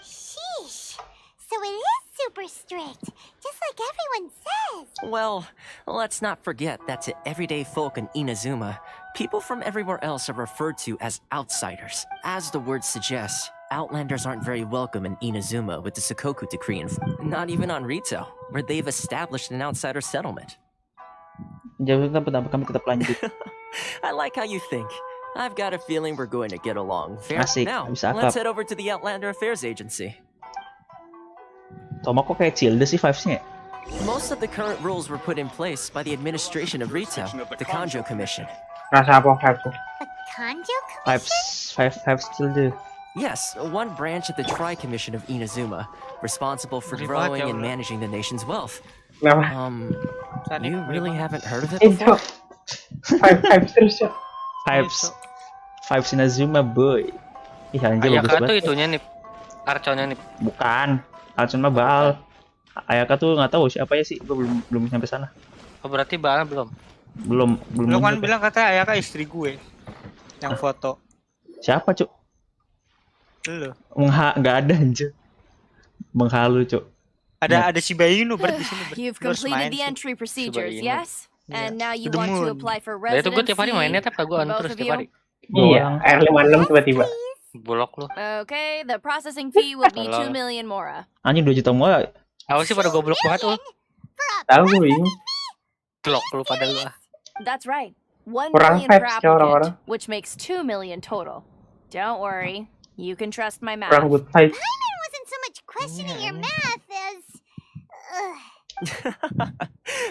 [SPEAKER 7] Sheesh. So it is super strict, just like everyone says.
[SPEAKER 2] Well, let's not forget that to everyday folk in Inazuma, people from everywhere else are referred to as outsiders. As the word suggests, Outlanders aren't very welcome in Inazuma with the Sakoku Decree, and not even on Rito, where they've established an outsider settlement.
[SPEAKER 3] Jadi kami tetap lanjut.
[SPEAKER 2] I like how you think. I've got a feeling we're going to get along. Fair.
[SPEAKER 3] Asik,
[SPEAKER 2] Now,
[SPEAKER 3] bisa
[SPEAKER 2] let's
[SPEAKER 3] akrab.
[SPEAKER 2] head over to the Outlander Affairs Agency.
[SPEAKER 3] Toma kok kayak Cilde sih vibes-nya.
[SPEAKER 2] Most of the current rules were put in place by the administration of Rito, the Kanjo Commission.
[SPEAKER 1] Rasa apa vibes tuh?
[SPEAKER 7] The Kanjo Commission?
[SPEAKER 3] Vibes Cilde.
[SPEAKER 2] Yes, one branch of the Tri-Commission of Inazuma, responsible for
[SPEAKER 9] Jadi
[SPEAKER 2] growing
[SPEAKER 9] baca,
[SPEAKER 2] and
[SPEAKER 9] bro.
[SPEAKER 2] managing the nation's wealth.
[SPEAKER 1] Kenapa?
[SPEAKER 2] You really haven't heard of it
[SPEAKER 1] Itu
[SPEAKER 2] before?
[SPEAKER 1] vibes terus ya.
[SPEAKER 3] Vibes Inazuma boy. Ih anjir bagus
[SPEAKER 9] Ayaka tuh
[SPEAKER 3] banget.
[SPEAKER 9] itunya nih. Arconnya nih.
[SPEAKER 3] Bukan. Alcun mah Baal. Ayaka tuh nggak tahu siapa ya sih. Gue belum sampai sana.
[SPEAKER 9] Oh berarti Baal belum?
[SPEAKER 3] Belum
[SPEAKER 4] Lu kan
[SPEAKER 3] nemu.
[SPEAKER 4] bilang katanya Ayaka istri gue. Yang foto.
[SPEAKER 3] Siapa cuk?
[SPEAKER 4] Lu.
[SPEAKER 3] Nggak ada anjir. Menghalu cuk.
[SPEAKER 4] Ada si Bayinu berarti di sini.
[SPEAKER 10] You've
[SPEAKER 4] Lu harus main
[SPEAKER 10] completed the
[SPEAKER 4] sih.
[SPEAKER 10] entry procedures,
[SPEAKER 9] ini.
[SPEAKER 10] yes?
[SPEAKER 4] Yeah.
[SPEAKER 10] And now you
[SPEAKER 4] To the
[SPEAKER 10] want to
[SPEAKER 4] moon.
[SPEAKER 10] apply for
[SPEAKER 9] Lah itu gue tiap hari
[SPEAKER 10] residency.
[SPEAKER 9] mainnya tapi gue on
[SPEAKER 10] both
[SPEAKER 9] terus
[SPEAKER 10] of
[SPEAKER 9] tiap
[SPEAKER 10] you?
[SPEAKER 9] hari.
[SPEAKER 1] Iya, air 56 tiba-tiba.
[SPEAKER 9] Bolok lu.
[SPEAKER 10] Okay, the processing fee will be 2
[SPEAKER 9] Tolong.
[SPEAKER 10] million mora.
[SPEAKER 3] Anjing 2 juta murah.
[SPEAKER 9] Apa sih pada goblok banget lu?
[SPEAKER 1] Tahu gue ini.
[SPEAKER 9] Blok lu pada lu ah.
[SPEAKER 10] That's right. 1
[SPEAKER 1] Kurang
[SPEAKER 10] million per
[SPEAKER 1] vibes ya orang-orang.
[SPEAKER 10] applicant, which makes 2 million total. Don't worry, you can trust my math.
[SPEAKER 1] Kurang good vibes.
[SPEAKER 7] Paimon wasn't so much questioning your math as...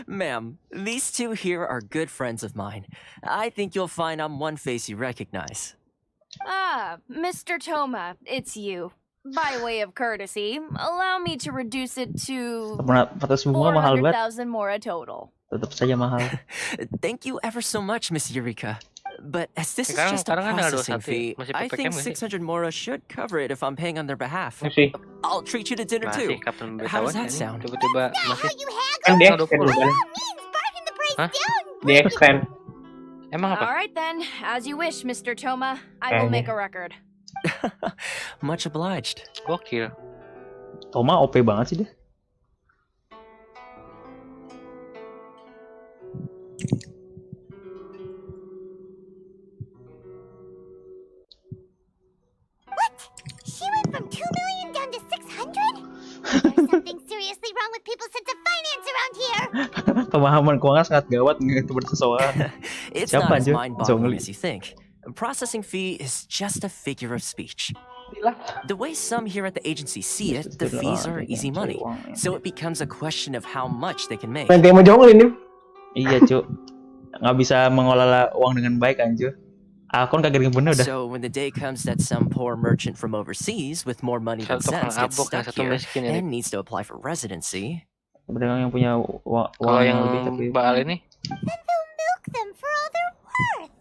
[SPEAKER 2] Ma'am, these two here are good friends of mine. I think you'll find I'm one face you recognize.
[SPEAKER 10] Ah, Mr. Toma, it's you. By way of courtesy, allow me to reduce it to
[SPEAKER 3] 400 bunga mahal banget.
[SPEAKER 10] 400,000 mora total.
[SPEAKER 3] Tetap saja mahal.
[SPEAKER 2] Thank you ever so much, Miss Eureka. But as this is
[SPEAKER 9] Sekarang-
[SPEAKER 2] just a
[SPEAKER 9] sekarang kan tanggal
[SPEAKER 2] processing
[SPEAKER 9] 21
[SPEAKER 2] fee,
[SPEAKER 9] masih
[SPEAKER 2] I think
[SPEAKER 9] PPKM nggak sih?
[SPEAKER 2] 600 mora should cover it if I'm paying on their behalf.
[SPEAKER 1] Masih.
[SPEAKER 2] I'll treat you to dinner
[SPEAKER 9] Masih
[SPEAKER 2] too.
[SPEAKER 9] kapan
[SPEAKER 2] How does
[SPEAKER 9] beritahuan
[SPEAKER 2] that
[SPEAKER 9] ini?
[SPEAKER 2] sound?
[SPEAKER 9] Tiba-tiba
[SPEAKER 7] How
[SPEAKER 9] masih
[SPEAKER 7] you haggle?
[SPEAKER 1] Kan dia
[SPEAKER 9] Tanggal
[SPEAKER 1] extend
[SPEAKER 9] 20.
[SPEAKER 1] kan?
[SPEAKER 7] Means bargain the price
[SPEAKER 9] Hah?
[SPEAKER 7] down.
[SPEAKER 1] Dia extend.
[SPEAKER 9] Emang apa?
[SPEAKER 10] All right then, as you wish, Mr. Toma. I will
[SPEAKER 1] Okay.
[SPEAKER 10] make a record.
[SPEAKER 2] Much obliged.
[SPEAKER 9] Gokil.
[SPEAKER 3] Toma OP banget sih dia.
[SPEAKER 7] She went from 2 million down to 600? There's something seriously wrong with people's sense of finance around here.
[SPEAKER 3] Pemahaman keuangan sangat gawat kepada seseorang.
[SPEAKER 2] It's
[SPEAKER 3] Siapa
[SPEAKER 2] not as
[SPEAKER 3] anjir?
[SPEAKER 2] mind-boggling
[SPEAKER 3] Zongli.
[SPEAKER 2] as you think. A processing fee is just a figure of speech. The way some here at the agency see it, the fees are easy money. So it becomes a question of how much they can make.
[SPEAKER 1] Nanti mau jonglin nih.
[SPEAKER 3] Iya cuk. Nggak bisa mengelola uang dengan baik anjir. Akun kagak bener udah.
[SPEAKER 2] So when the day comes that some poor merchant from overseas with more money than
[SPEAKER 9] Satu
[SPEAKER 2] sense
[SPEAKER 9] orang
[SPEAKER 2] gets
[SPEAKER 9] abok, yang
[SPEAKER 2] stuck
[SPEAKER 9] satu
[SPEAKER 2] here
[SPEAKER 9] miskin ya.
[SPEAKER 2] and needs to apply for residency,
[SPEAKER 3] Pedagang yang punya uang
[SPEAKER 9] Kalau
[SPEAKER 3] yang
[SPEAKER 9] yang
[SPEAKER 3] lebih tapi
[SPEAKER 9] Baal ini
[SPEAKER 7] Then they'll milk them for all they're worth.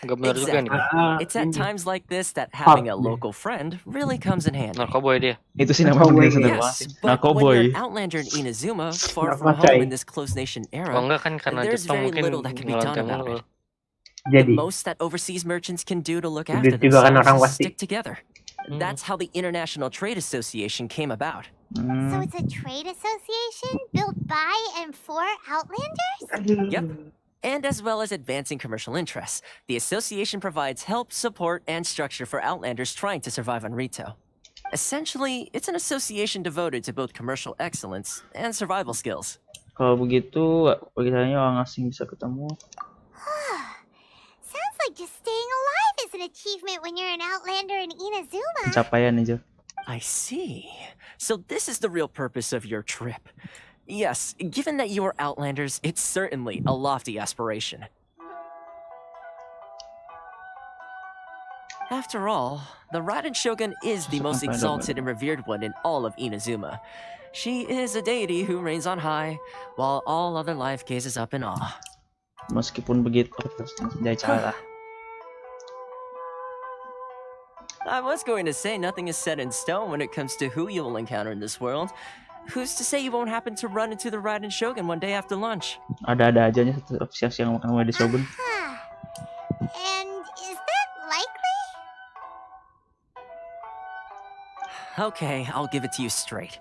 [SPEAKER 9] nggak benar juga nih.
[SPEAKER 2] It's at
[SPEAKER 1] ini.
[SPEAKER 2] times like this that having a
[SPEAKER 1] Hot.
[SPEAKER 2] local friend really comes in handy.
[SPEAKER 9] Narkoboy dia.
[SPEAKER 3] itu sih namanya
[SPEAKER 1] Cowboy,
[SPEAKER 3] bener sederhana banget
[SPEAKER 2] Yes,
[SPEAKER 3] sih.
[SPEAKER 2] but when
[SPEAKER 3] Narkoboy.
[SPEAKER 2] you're an outlander in Inazuma, far from
[SPEAKER 1] Narkoboy.
[SPEAKER 2] home in this closed nation
[SPEAKER 9] Kalau
[SPEAKER 2] era,
[SPEAKER 9] enggak kan karena
[SPEAKER 2] there's
[SPEAKER 9] Jepang
[SPEAKER 2] very
[SPEAKER 9] mungkin
[SPEAKER 2] little that can be done
[SPEAKER 9] ngelontar
[SPEAKER 2] about
[SPEAKER 9] mulu.
[SPEAKER 2] it. The
[SPEAKER 1] Jadi
[SPEAKER 2] most that overseas merchants can do to look
[SPEAKER 1] Duit
[SPEAKER 2] after
[SPEAKER 1] juga kan
[SPEAKER 2] themselves
[SPEAKER 1] orang
[SPEAKER 2] is
[SPEAKER 1] pasti.
[SPEAKER 2] stick together. That's how the International Trade Association came about.
[SPEAKER 7] So
[SPEAKER 3] Hmm.
[SPEAKER 7] it's a trade association built by and for Outlanders?
[SPEAKER 2] Yep. And as well as advancing commercial interests, the association provides help, support, and structure for outlanders trying to survive on Rito. Essentially, it's an association devoted to both commercial excellence and survival skills.
[SPEAKER 3] Kalau begitu, bagaimana orang asing bisa ketemu?
[SPEAKER 7] Sounds like just staying alive is an achievement when you're an Outlander in Inazuma.
[SPEAKER 3] Pencapaian aja.
[SPEAKER 2] I see. So this is the real purpose of your trip. Yes, given that you are outlanders, it's certainly a lofty aspiration. After all, the Raiden Shogun is the most exalted and revered one in all of Inazuma. She is a deity who reigns on high, while all other life gazes up in awe.
[SPEAKER 3] Meskipun begitu, terus jadi cara.
[SPEAKER 2] I was going to say nothing is set in stone when it comes to who you will encounter in this world. Who's to say you won't happen to run into the Raiden Shogun one day after lunch?
[SPEAKER 3] Ada aja nih siang-siang makan sama di Shogun.
[SPEAKER 7] And is that likely?
[SPEAKER 2] Okay, I'll give it to you straight.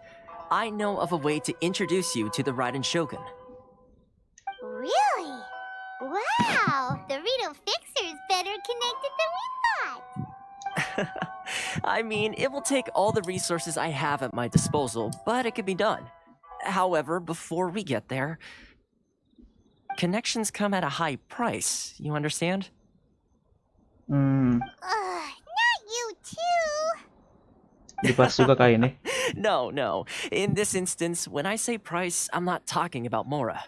[SPEAKER 2] I know of a way to introduce you to the Raiden Shogun.
[SPEAKER 7] Really? Wow, the Rito Fixer is better connected than we thought.
[SPEAKER 2] I mean, it will take all the resources I have at my disposal, but it can be done. However, before we get there, connections come at a high price, you understand?
[SPEAKER 7] Not you too.
[SPEAKER 3] Dipas juga kayak ini.
[SPEAKER 2] No. In this instance, when I say price, I'm not talking about Mora.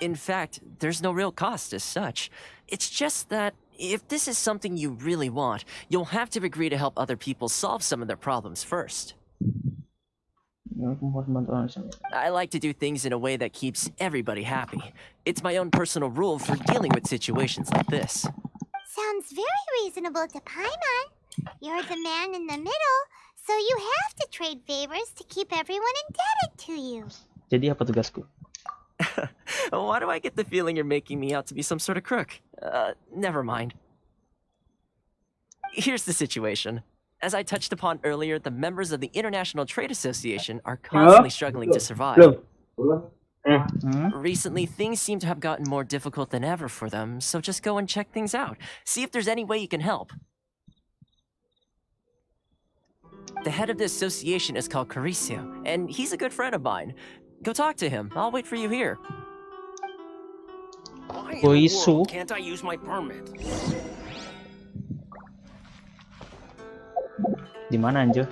[SPEAKER 2] In fact, there's no real cost as such. It's just that if this is something you really want, you'll have to agree to help other people solve some of their problems first. I like to do things in a way that keeps everybody happy. It's my own personal rule for dealing with situations like this.
[SPEAKER 7] Sounds very reasonable to Paimon. You're the man in the middle, so you have to trade favors to keep everyone indebted to you.
[SPEAKER 3] Jadi apa tugasku?
[SPEAKER 2] Why do I get the feeling you're making me out to be some sort of crook? Never mind. Here's the situation. As I touched upon earlier, the members of the International Trade Association are constantly struggling to survive. Recently, things seem to have gotten more difficult than ever for them, so just go and check things out. See if there's any way you can help. The head of the association is called Carisio, and he's a good friend of mine. Go talk to him. I'll wait for you here.
[SPEAKER 9] Why in
[SPEAKER 3] Oh,
[SPEAKER 9] the
[SPEAKER 3] isu.
[SPEAKER 9] world can't I use my permit?
[SPEAKER 3] Di mana anjir?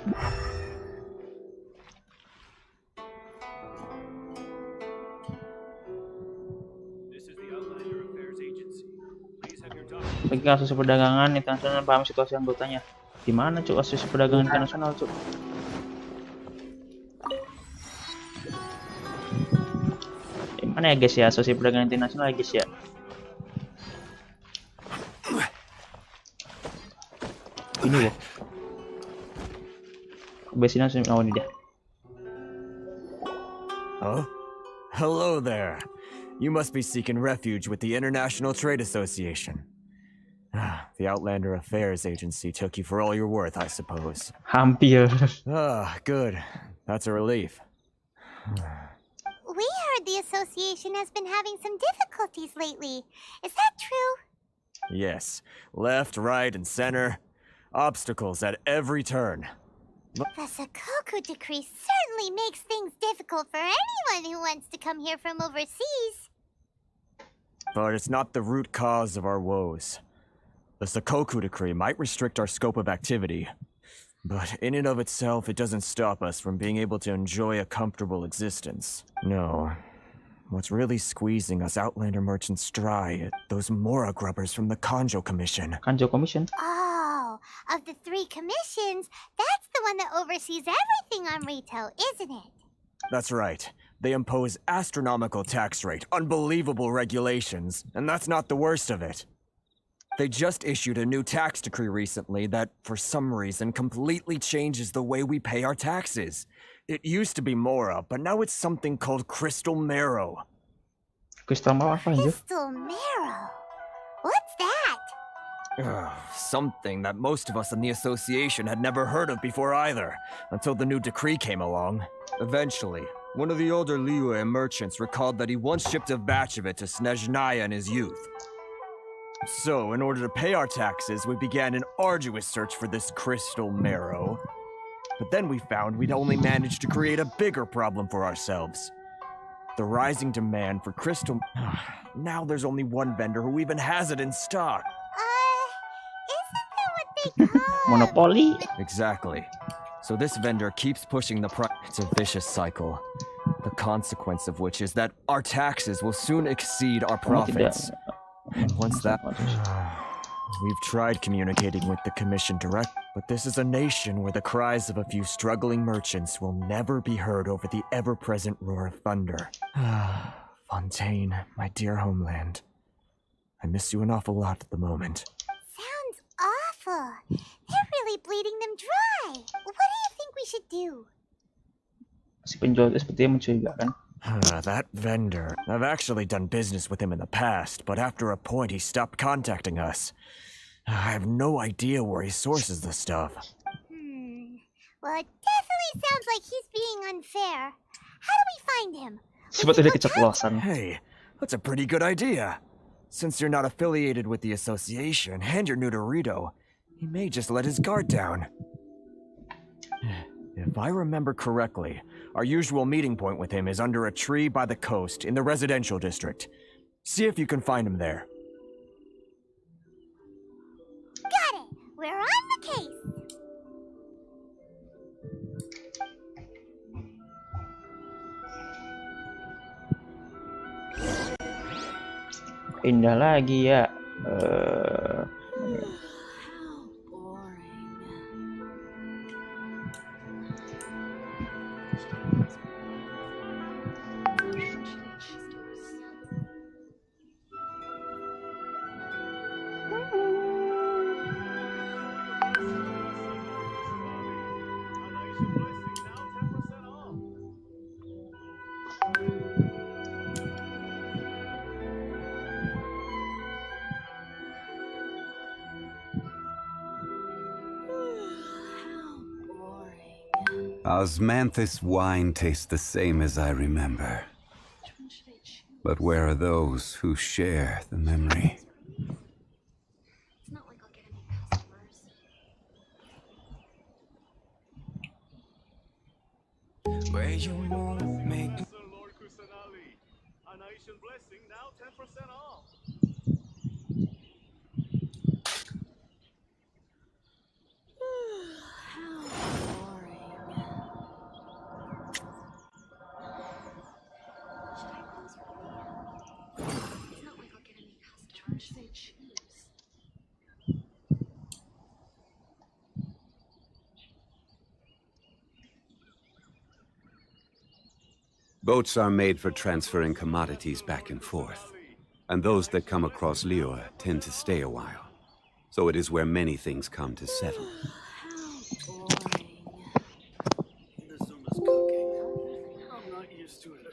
[SPEAKER 3] Bagi kasus perdagangan internasional paham situasi anggotanya. Di mana cuk asosiasi perdagangan internasional cuk? Di mana ya guys ya asosiasi perdagangan internasional ya guys ya? Ini loh. Biasanya langsung lawan dia.
[SPEAKER 11] Huh? Hello there. You must be seeking refuge with the International Trade Association. The Outlander Affairs Agency took you for all you're worth, I suppose.
[SPEAKER 3] Hampir.
[SPEAKER 11] Good. That's a relief.
[SPEAKER 7] We heard the association has been having some difficulties lately. Is that true?
[SPEAKER 11] Yes. Left, right, and center. Obstacles at every turn.
[SPEAKER 7] The Sakoku decree certainly makes things difficult for anyone who wants to come here from overseas.
[SPEAKER 11] But it's not the root cause of our woes. The Sakoku decree might restrict our scope of activity, but in and of itself, it doesn't stop us from being able to enjoy a comfortable existence. No. What's really squeezing us Outlander merchants dry are those Mora grubbers from the Kanjo Commission.
[SPEAKER 3] Kanjo Commission.
[SPEAKER 7] Oh, of the 3 commissions, that's the one that oversees everything on retail, isn't it?
[SPEAKER 11] That's right. They impose astronomical tax rate, unbelievable regulations, and that's not the worst of it. They just issued a new tax decree recently that, for some reason, completely changes the way we pay our taxes. It used to be Mora, but now it's something called Crystal Marrow.
[SPEAKER 3] Crystal Marrow apa anjir?
[SPEAKER 7] Crystal Marrow? What's that?
[SPEAKER 11] Something that most of us in the association had never heard of before either, until the new decree came along. Eventually, one of the older Liyue merchants recalled that he once shipped a batch of it to Snezhnaya in his youth. So, in order to pay our taxes, we began an arduous search for this crystal marrow. But then we found we'd only managed to create a bigger problem for ourselves. The rising demand for crystal... Now there's only one vendor who even has it in stock.
[SPEAKER 7] Isn't that what they call
[SPEAKER 3] Monopoly?
[SPEAKER 11] Exactly. So this vendor keeps pushing the price. It's a vicious cycle. The consequence of which is that our taxes will soon exceed our profits. And once that... We've tried communicating with the commission direct, but this is a nation where the cries of a few struggling merchants will never be heard over the ever-present roar of thunder. Fontaine, my dear homeland. I miss you an awful lot at the moment.
[SPEAKER 7] Sounds awful. They're really bleeding them dry. What do you think we should do?
[SPEAKER 3] Si penjual itu sepertinya mencurigakan.
[SPEAKER 11] That vendor. I've actually done business with him in the past, but after a point he stopped contacting us. I have no idea where he sources the stuff.
[SPEAKER 7] Well, it definitely sounds like he's being unfair. How do we find him?
[SPEAKER 3] Seperti ada keceplosan.
[SPEAKER 11] Hey, that's a pretty good idea. Since you're not affiliated with the association and you're new to Rito, he may just let his guard down. If I remember correctly, our usual meeting point with him is under a tree by the coast in the residential district. See if you can find him there.
[SPEAKER 7] Got it! We're on the case!
[SPEAKER 3] Pindah lagi ya.
[SPEAKER 12] Osmanthus wine tastes the same as I remember. But where are those who share the memory?
[SPEAKER 13] It's not like I'll get any customers.
[SPEAKER 14] Where you move, make Lord Kusanali. A nation blessing, now 10% off.
[SPEAKER 12] Boats are made for transferring commodities back and forth, and those that come across Liyue tend to stay a while. So it is where many things come to settle.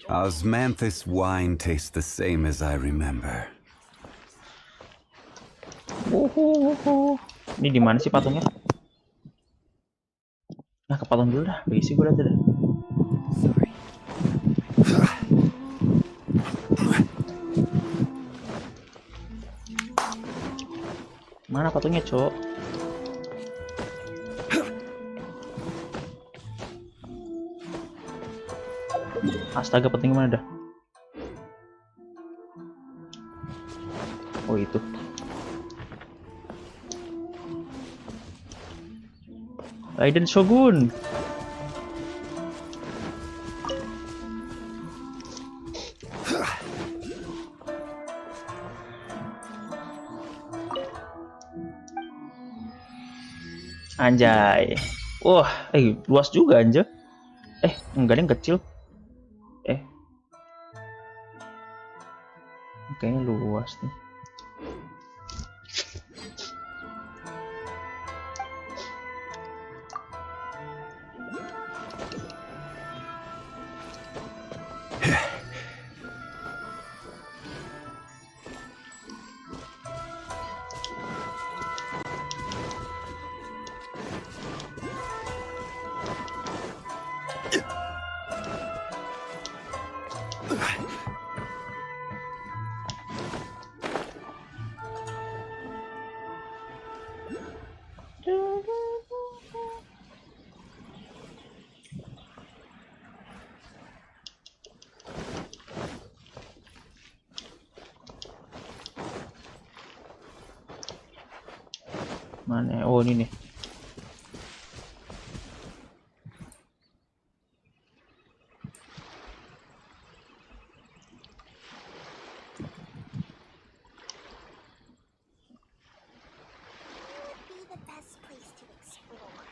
[SPEAKER 12] Osmanthus wine tastes the same as I remember.
[SPEAKER 3] Ini di mana sih patungnya? Nah, ke patung dulu dah. Bagi gue nanti dah. Mana patungnya, Cok? Astaga, patungnya mana dah? Oh, itu. Raiden Shogun. Anjay. Wah, luas juga anjir. Enggak ada yang kecil. Kayaknya luas nih. Mana? Oh, ini nih.
[SPEAKER 7] Be the best place to explore.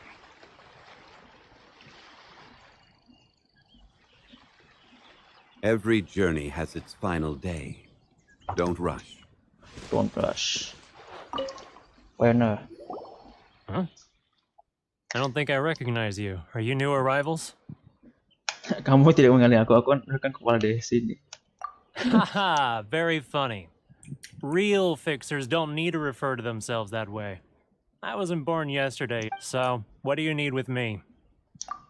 [SPEAKER 12] Every journey has its final day. Don't rush.
[SPEAKER 3] Don't rush. Winner.
[SPEAKER 15] Huh? I don't think I recognize you. Are you new arrivals?
[SPEAKER 3] Kamu tidak mengenali aku kan kepala desa ini.
[SPEAKER 15] Haha, very funny. Real fixers don't need to refer to themselves that way. I wasn't born yesterday, so what do you need with me?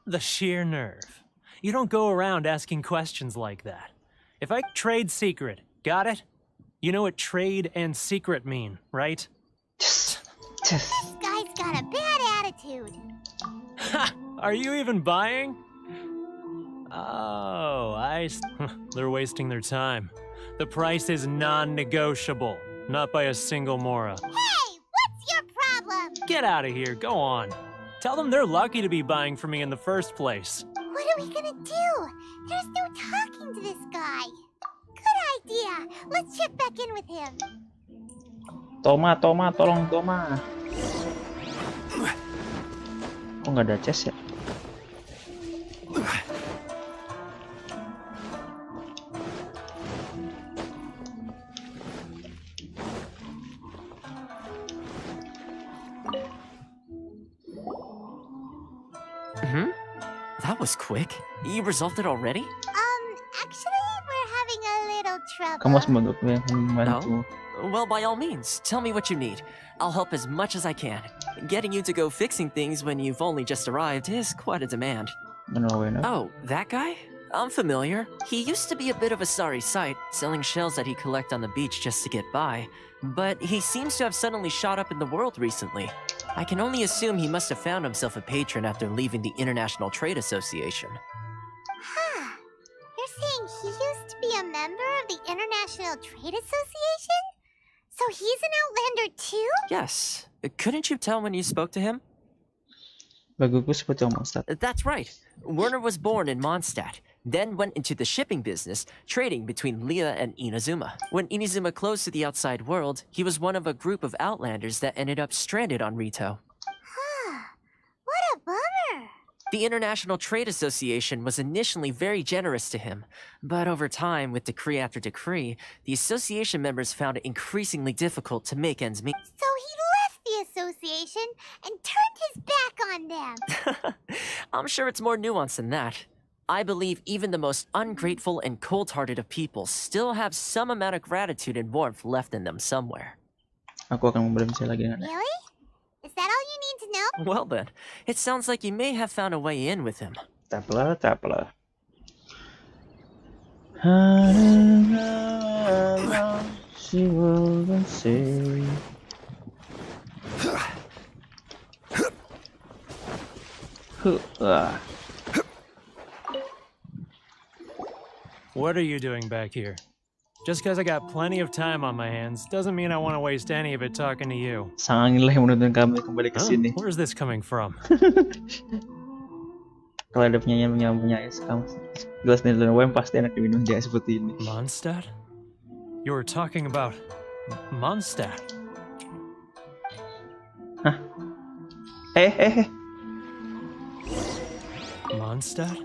[SPEAKER 15] The sheer nerve. You don't go around asking questions like that. If I trade secret, got it? You know what trade and secret mean, right?
[SPEAKER 7] This guy's got a bad attitude.
[SPEAKER 15] Ha! Are you even buying? Oh, they're wasting their time. The price is non-negotiable, not by a single Mora.
[SPEAKER 7] Hey, what's your problem?
[SPEAKER 15] Get out of here, go on. Tell them they're lucky to be buying from me in the first place.
[SPEAKER 7] What are we gonna do? There's no talking to this guy. Good idea. Let's check back in with him.
[SPEAKER 3] Toma, tolong Toma. Kok nggak ada chest ya?
[SPEAKER 2] That was quick. You resolved it already?
[SPEAKER 7] Actually, we're having a little trouble.
[SPEAKER 3] Kamu harus membantu.
[SPEAKER 2] Well, by all means, tell me what you need. I'll help as much as I can. Getting you to go fixing things when you've only just arrived is quite a demand. Oh, that guy? I'm familiar. He used to be a bit of a sorry sight, selling shells that he'd collect on the beach just to get by. But he seems to have suddenly shot up in the world recently. I can only assume he must have found himself a patron after leaving the International Trade Association.
[SPEAKER 7] Huh. You're saying he used to be a member of the International Trade Association? So he's an Outlander too?
[SPEAKER 2] Yes. Couldn't you tell when you spoke to him? That's right. Werner was born in Mondstadt, then went into the shipping business, trading between Leah and Inazuma. When Inazuma closed to the outside world, he was one of a group of Outlanders that ended up stranded on Rito.
[SPEAKER 7] What a bummer.
[SPEAKER 2] The International Trade Association was initially very generous to him, but over time, with decree after decree, the association members found it increasingly difficult to make ends meet.
[SPEAKER 7] So he left the association and turned his back on them.
[SPEAKER 2] I'm sure it's more nuanced than that. I believe even the most ungrateful and cold-hearted of people still have some amount of gratitude and warmth left in them somewhere.
[SPEAKER 7] Really? Is that all you need to know?
[SPEAKER 2] Well then, it sounds like you may have found a way in with him.
[SPEAKER 3] Tapla. She wouldn't say.
[SPEAKER 15] What are you doing back here? Just because I got plenty of time on my hands doesn't mean I want to waste any of it talking to you.
[SPEAKER 3] Sanganlah yang menuntun kami kembali ke sini.
[SPEAKER 15] Where's this coming from?
[SPEAKER 3] Kalau ada penyanyi kamu gelas nilai wine pasti enak diminum dia seperti ini.
[SPEAKER 15] Mondstadt? You were talking about Mondstadt.
[SPEAKER 3] Hah?
[SPEAKER 15] Mondstadt?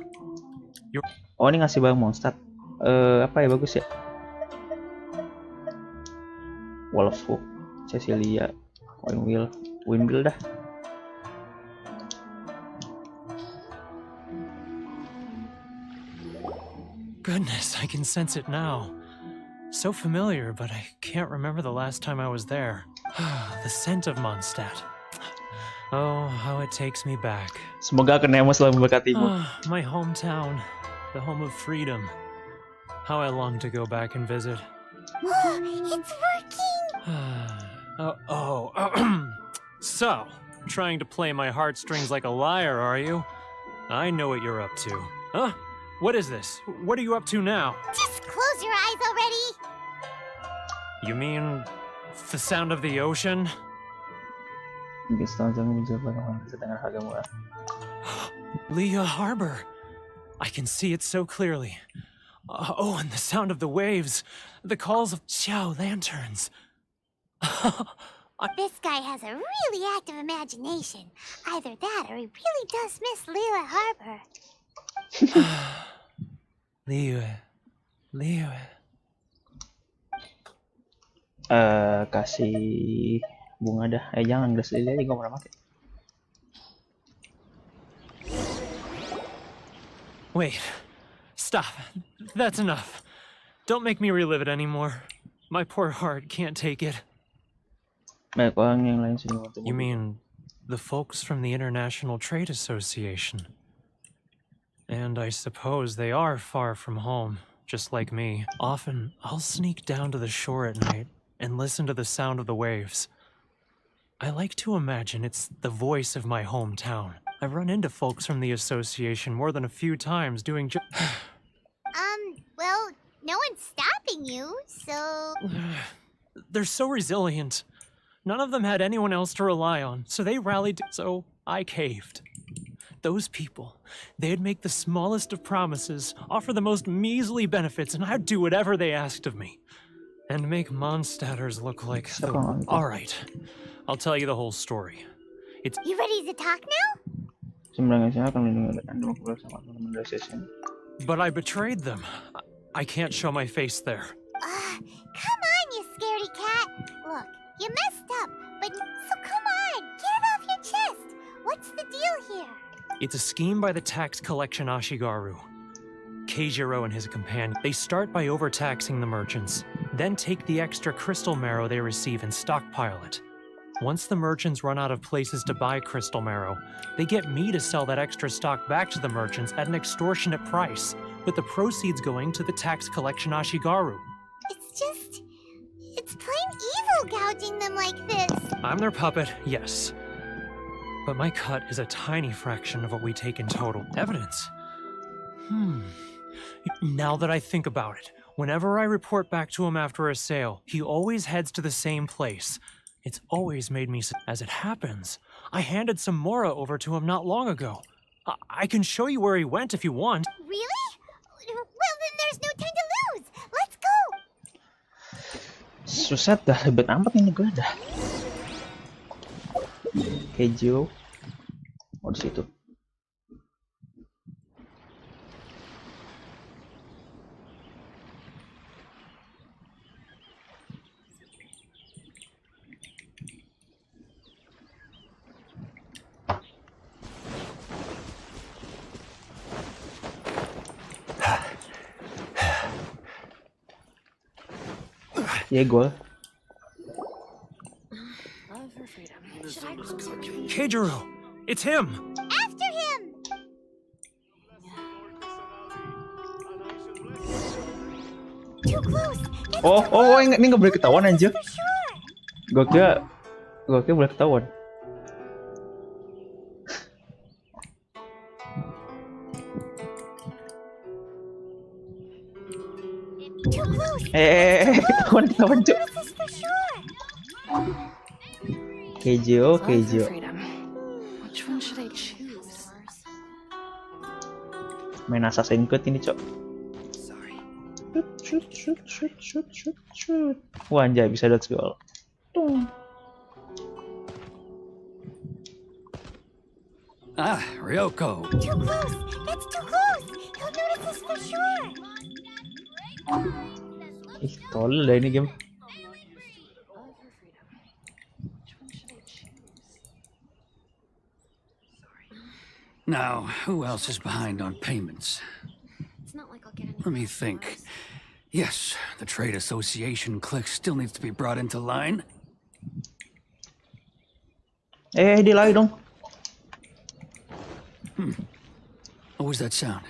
[SPEAKER 3] Oh, ini ngasih barang Mondstadt. Apa ya bagus ya? Wolfhook, Cecilia, Windmill dah.
[SPEAKER 15] Goodness, I can sense it now. So familiar, but I can't remember the last time I was there. The scent of Mondstadt. Oh, how it takes me back.
[SPEAKER 3] Semoga Kenemo selalu memberkatimu.
[SPEAKER 15] My hometown, the home of freedom. How I long to go back and visit.
[SPEAKER 7] It's working!
[SPEAKER 15] So, trying to play my heartstrings like a liar, are you? I know what you're up to. Huh? What is this? What are you up to now?
[SPEAKER 7] Just close your eyes already!
[SPEAKER 15] You mean the sound of the ocean? Leah Harbor. I can see it so clearly. Oh, and the sound of the waves. The calls of Xiao lanterns.
[SPEAKER 7] This guy has a really active imagination. Either that or he really does miss Leah Harbor.
[SPEAKER 15] Leah.
[SPEAKER 3] Kasih bunga dah. Jangan gelas lili aja, gue pernah pakai.
[SPEAKER 15] Wait. Stop. That's enough. Don't make me relive it anymore. My poor heart can't take it.
[SPEAKER 3] Banyak orang yang lain sini waktu.
[SPEAKER 15] You mean the folks from the International Trade Association? And I suppose they are far from home, just like me. Often, I'll sneak down to the shore at night and listen to the sound of the waves. I like to imagine it's the voice of my hometown. I've run into folks from the association more than a few times doing
[SPEAKER 7] Well, no one's stopping you, so...
[SPEAKER 15] They're so resilient. None of them had anyone else to rely on, so they rallied, so I caved. Those people, they'd make the smallest of promises, offer the most measly benefits, and I'd do whatever they asked of me. And make Mondstadters look like... All right, I'll tell you the whole story.
[SPEAKER 7] You ready to talk now?
[SPEAKER 15] But I betrayed them. I can't show my face there.
[SPEAKER 7] Come on, you scaredy cat. Look, you messed up, so come on, get it off your chest. What's the deal here?
[SPEAKER 15] It's a scheme by the tax collection Ashigaru. Keijiro and his companion, they start by overtaxing the merchants, then take the extra crystal marrow they receive and stockpile it. Once the merchants run out of places to buy crystal marrow, they get me to sell that extra stock back to the merchants at an extortionate price, with the proceeds going to the tax collection Ashigaru.
[SPEAKER 7] It's plain evil gouging them like this.
[SPEAKER 15] I'm their puppet, yes. But my cut is a tiny fraction of what we take in total. Evidence. Now that I think about it, whenever I report back to him after a sale, he always heads to the same place. It's always made me... As it happens, I handed some Mora over to him not long ago. I can show you where he went if you want.
[SPEAKER 7] Really? Well, then there's no time to lose. Let's go.
[SPEAKER 3] Susah dah, ribet amat ini gue dah. Keju. Oh, di situ. Yeah, gue.
[SPEAKER 15] Keijiro! It's him!
[SPEAKER 7] After him! Too close!
[SPEAKER 3] Oh, ini nggak boleh ketahuan anjir. Gue kira boleh ketahuan. Ketahuan cuk. Kejo. Main Assassin's Creed ini cok. Shoot. Wah anjay bisa dodge goal.
[SPEAKER 14] Ah, Ryoko.
[SPEAKER 7] Too close! That's too close! He'll notice us for sure!
[SPEAKER 3] Ih, tolol dah ini game.
[SPEAKER 14] Now, who else is behind on payments?
[SPEAKER 13] It's not like I'll get any.
[SPEAKER 14] Let me think. Yes, the trade association clique still needs to be brought into line.
[SPEAKER 3] Dia lari dong.
[SPEAKER 14] What was that sound?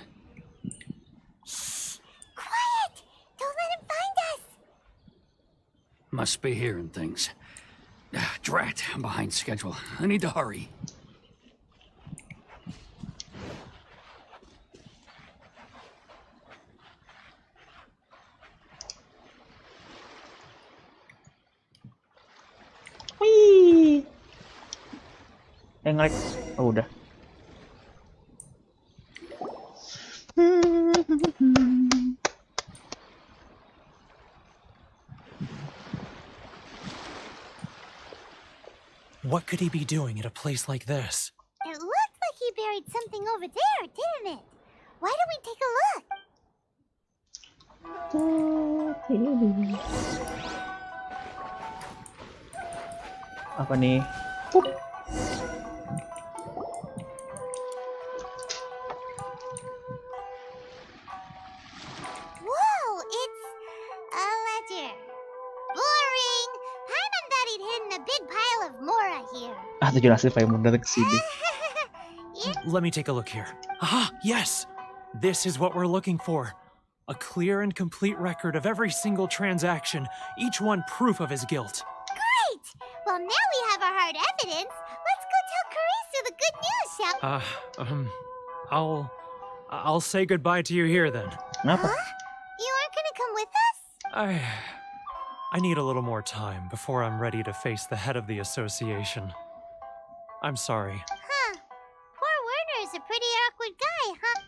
[SPEAKER 7] Quiet! Don't let him find us!
[SPEAKER 14] Must be hearing things. Drat, I'm behind schedule. I need to hurry.
[SPEAKER 3] Wih. Ngelag. Oh, udah.
[SPEAKER 15] What could he be doing at a place like this?
[SPEAKER 7] It looked like he buried something over there, didn't it? Why don't we take a look?
[SPEAKER 3] Apa nih?
[SPEAKER 7] Whoa, it's a ledger. Boring. Paimon thought he'd hidden a big pile of Mora here.
[SPEAKER 3] Tujuan asli Paimon datang ke sini.
[SPEAKER 15] Let me take a look here. Ah, yes! This is what we're looking for. A clear and complete record of every single transaction, each one proof of his guilt.
[SPEAKER 7] Great! Well, now we have our hard evidence. Let's go tell Karisu the good news, shall we?
[SPEAKER 15] I'll say goodbye to you here then.
[SPEAKER 3] Kenapa?
[SPEAKER 7] You aren't gonna come with us?
[SPEAKER 15] I need a little more time before I'm ready to face the head of the association. I'm sorry.
[SPEAKER 7] Huh. Poor Werner's a pretty awkward guy, huh?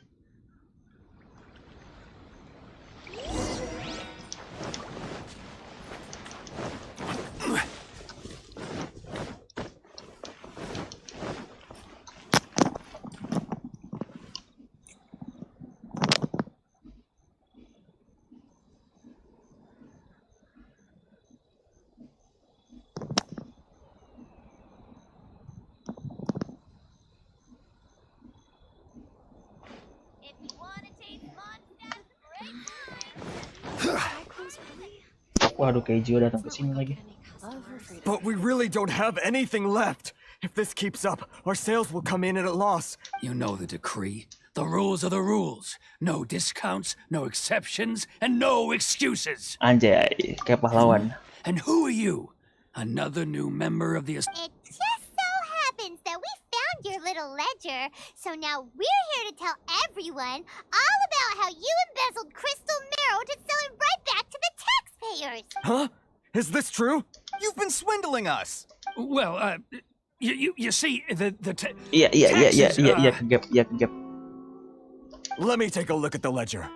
[SPEAKER 3] Waduh, Keiji datang ke sini lagi.
[SPEAKER 11] But we really don't have anything left. If this keeps up, our sales will come in at a loss.
[SPEAKER 14] You know the decree. The rules are the rules. No discounts, no exceptions, and no excuses.
[SPEAKER 3] Anjay, kayak pahlawan.
[SPEAKER 14] And who are you? Another new member of the...
[SPEAKER 7] It just so happens that we found your little ledger, so now we're here to tell everyone all about how you embezzled crystal marrow to sell it right back to the taxpayers.
[SPEAKER 11] Huh? Is this true?
[SPEAKER 16] You've been swindling us.
[SPEAKER 14] Well, you see, the
[SPEAKER 3] Iya, kegap.
[SPEAKER 11] Let me take a look at the ledger.